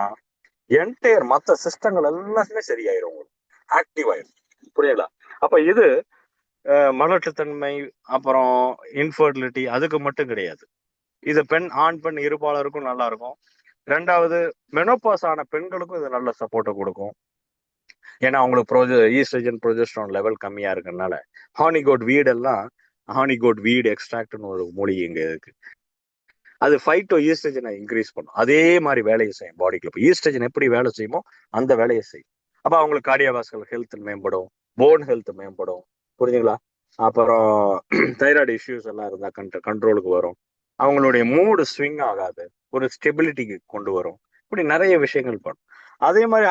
என்டையர் மற்ற சிஸ்டங்கள் எல்லாமே சரியாயிரும், உங்களுக்கு ஆக்டிவ் ஆயிரும். புரியுங்களா? அப்ப இது மலட்டுத்தன்மை அப்புறம் இன்ஃபர்டிலிட்டி அதுக்கு மட்டும் கிடையாது, இது ஆண் பெண் இருபாலருக்கும் நல்லா இருக்கும். ரெண்டாவது மெனோபாஸ் ஆன பெண்களுக்கும் இது நல்ல சப்போர்ட்டை கொடுக்கும். ஏன்னா அவங்களுக்கு ஈஸ்ட்ரஜன் ப்ரொஜெஸ்டரான் லெவல் கம்மியா இருக்கறனால ஹானிகோட் வீடெல்லாம் ஹானிகோட் வீடு எக்ஸ்ட்ராக்ட்னு ஒரு மூலிகை இங்க இருக்கு, அது ஃபைட்டோ ஈஸ்ட்ரஜனை இன்க்ரீஸ் பண்ணும். அதே மாதிரி வேலையை செய்யும் பாடிக்குள்ள. இப்போ ஈஸ்ட்ரஜன் எப்படி வேலை செய்யுமோ அந்த வேலையை செய்யும். அப்போ அவங்களுக்கு கார்டியோவாஸ்குலர் ஹெல்த் மேம்படும், போன் ஹெல்த் மேம்படும். புரிஞ்சுங்களா? அப்புறம் தைராய்டு இஷ்யூஸ் எல்லாம் இருந்தா கண்ட்ரோலுக்கு வரும். அவங்களுடைய மூடு ஸ்விங் ஆகாது, ஒரு ஸ்டெபிலிட்டிக்கு கொண்டு வரும். இப்படி நிறைய விஷயங்கள் பண்ணும். அதே மாதிரி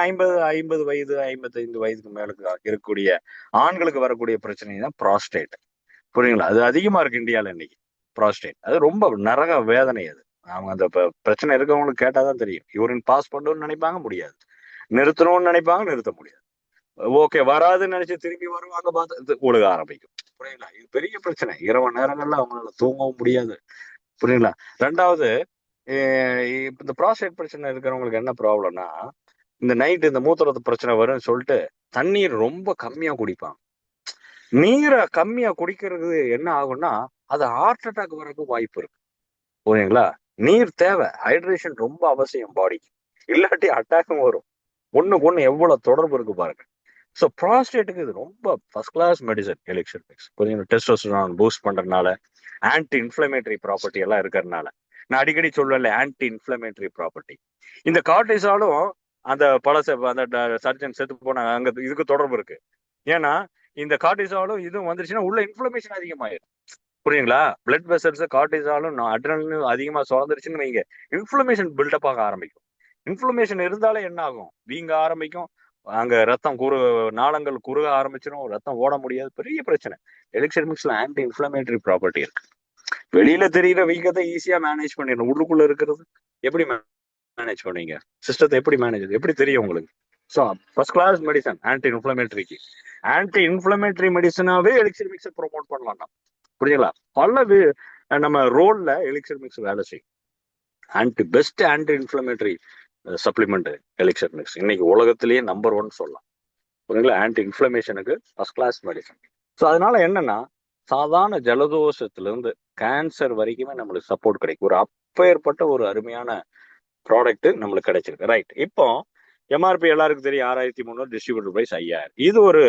50 வயது 55 வயதுக்கு மேலுக்கு இருக்கக்கூடிய ஆண்களுக்கு வரக்கூடிய பிரச்சனை தான் ப்ராஸ்டேட். புரியுங்களா? அது அதிகமா இருக்கு இந்தியாவில் இன்னைக்கு ப்ராஸ்டேட். அது ரொம்ப நரக வேதனை. அது அவங்க அந்த பிரச்சனை இருக்கவங்களுக்கு கேட்டாதான் தெரியும். யூரின் பாஸ் பண்ணணும்னு நினைப்பாங்க, முடியாது. நிறுத்தணும்னு நினைப்பாங்க, நிறுத்த முடியாது. ஓகே வராதுன்னு நினைச்சு திரும்பி வருவாங்க, பார்த்து ஒழுக ஆரம்பிக்கும். புரியுங்களா? இது பெரிய பிரச்சனை. இரவு நேரங்கள்ல அவங்களால தூங்கவும் முடியாது. புரியுங்களா? ரெண்டாவது இந்த ப்ராஸ்டேட் பிரச்சனை இருக்கிறவங்களுக்கு என்ன ப்ராப்ளம்னா, இந்த நைட்டு இந்த மூத்திரத்து பிரச்சனை வரும்னு சொல்லிட்டு தண்ணீர் ரொம்ப கம்மியா குடிப்பாங்க. நீரை கம்மியா குடிக்கிறது என்ன ஆகும்னா அது ஹார்ட் அட்டாக் வரக்கும் வாய்ப்பு இருக்கு. புரியுங்களா? நீர் தேவை, ஹைட்ரேஷன் ரொம்ப அவசியம் பாடிக்கு, இல்லாட்டி அட்டாக்கும் வரும். ஒண்ணுக்கு ஒண்ணு எவ்வளவு தொடர்பு இருக்கு பாருங்க. ஸோ ப்ராஸ்டேட்டுக்கு இது ரொம்ப first class medicine elixir mix. புரியுங்களா? டெஸ்டோஸ்டெரான் பூஸ்ட் பண்றதுனால, ஆன்டி இன்ஃப்ளமேட்டரி ப்ராப்பர்ட்டி எல்லாம் இருக்கிறதுனால, நான் அடிக்கடி சொல்வேன்ல ஆன்டி இன்ஃப்ளமேட்டரி ப்ராப்பர்ட்டி. இந்த கார்டிசாலும் அந்த அந்த சர்ஜன் செத்து போன அங்க இதுக்கு தொடர்பு இருக்கு. ஏன்னா இந்த கார்டிசாலும் இதுவும் வந்துருச்சுன்னா உள்ள இன்ஃப்ளமேஷன் அதிகமாயிரும். புரியுங்களா? பிளட் வெசல்ஸ் கார்டிசாலும் அட்ரினலினும் அதிகமா சுரந்துருச்சுன்னு வைங்க, இன்ஃப்ளமேஷன் பில்டப் ஆக ஆரம்பிக்கும். இன்ஃப்ளமேஷன் இருந்தாலே என்ன ஆகும், வீங்க ஆரம்பிக்கும், அங்க ரத்தம் நாளங்கள் குறுக ஆரம்பிச்சிடும், ரத்தம் ஓட முடியாது, பெரிய பிரச்சனை. எலிக்சர் மிக்ஸ்ல ஆன்டி இன்ஃப்ளமேட்டரி ப்ராப்பர்ட்டி இருக்கு. வெளியில தெரியுற வீக்கத்தை ஈஸியா மேனேஜ் பண்ணிடணும், உள்ளுக்குள்ள இருக்கிறது எப்படி மேனேஜ் பண்ணுவீங்க, சிஸ்டத்தை எப்படி மேனேஜ் எப்படி தெரியும் உங்களுக்கு? So first class medicine anti இன்ஃப்ளமேட்டரிக்கு. ஆன்டி இன்ஃப்ளமேட்டரி மெடிசனாவே எலிக்சர் மிக்ஸை ப்ரொமோட் பண்ணலாம். புரியுங்களா? பல நம்ம ரோல்ல எலிக்சர் மிக்ஸ் வேலை செய்யும். Best anti inflammatory supplement elixir mix இன்னைக்கு உலகத்திலேயே நம்பர் 1 சொல்லலாம். புரியுங்களா? ஆன்டி இன்ஃப்ளமேஷனுக்கு ஃபர்ஸ்ட் கிளாஸ் மெடிசன். ஸோ அதனால என்னன்னா சாதாரண ஜலதோஷத்துல இருந்து கேன்சர் வரைக்குமே நம்மளுக்கு சப்போர்ட் கிடைக்கும். ஒரு அப்பேற்பட்ட ஒரு அருமையான ப்ராடக்ட் நம்மளுக்கு கிடைச்சிருக்கு. ரைட். இப்போ எம்ஆர்பி எல்லாருக்கும் தெரியும் 6300, டிஸ்ட்ரிபியூட்டர் பிரைஸ் 5000. இது ஒரு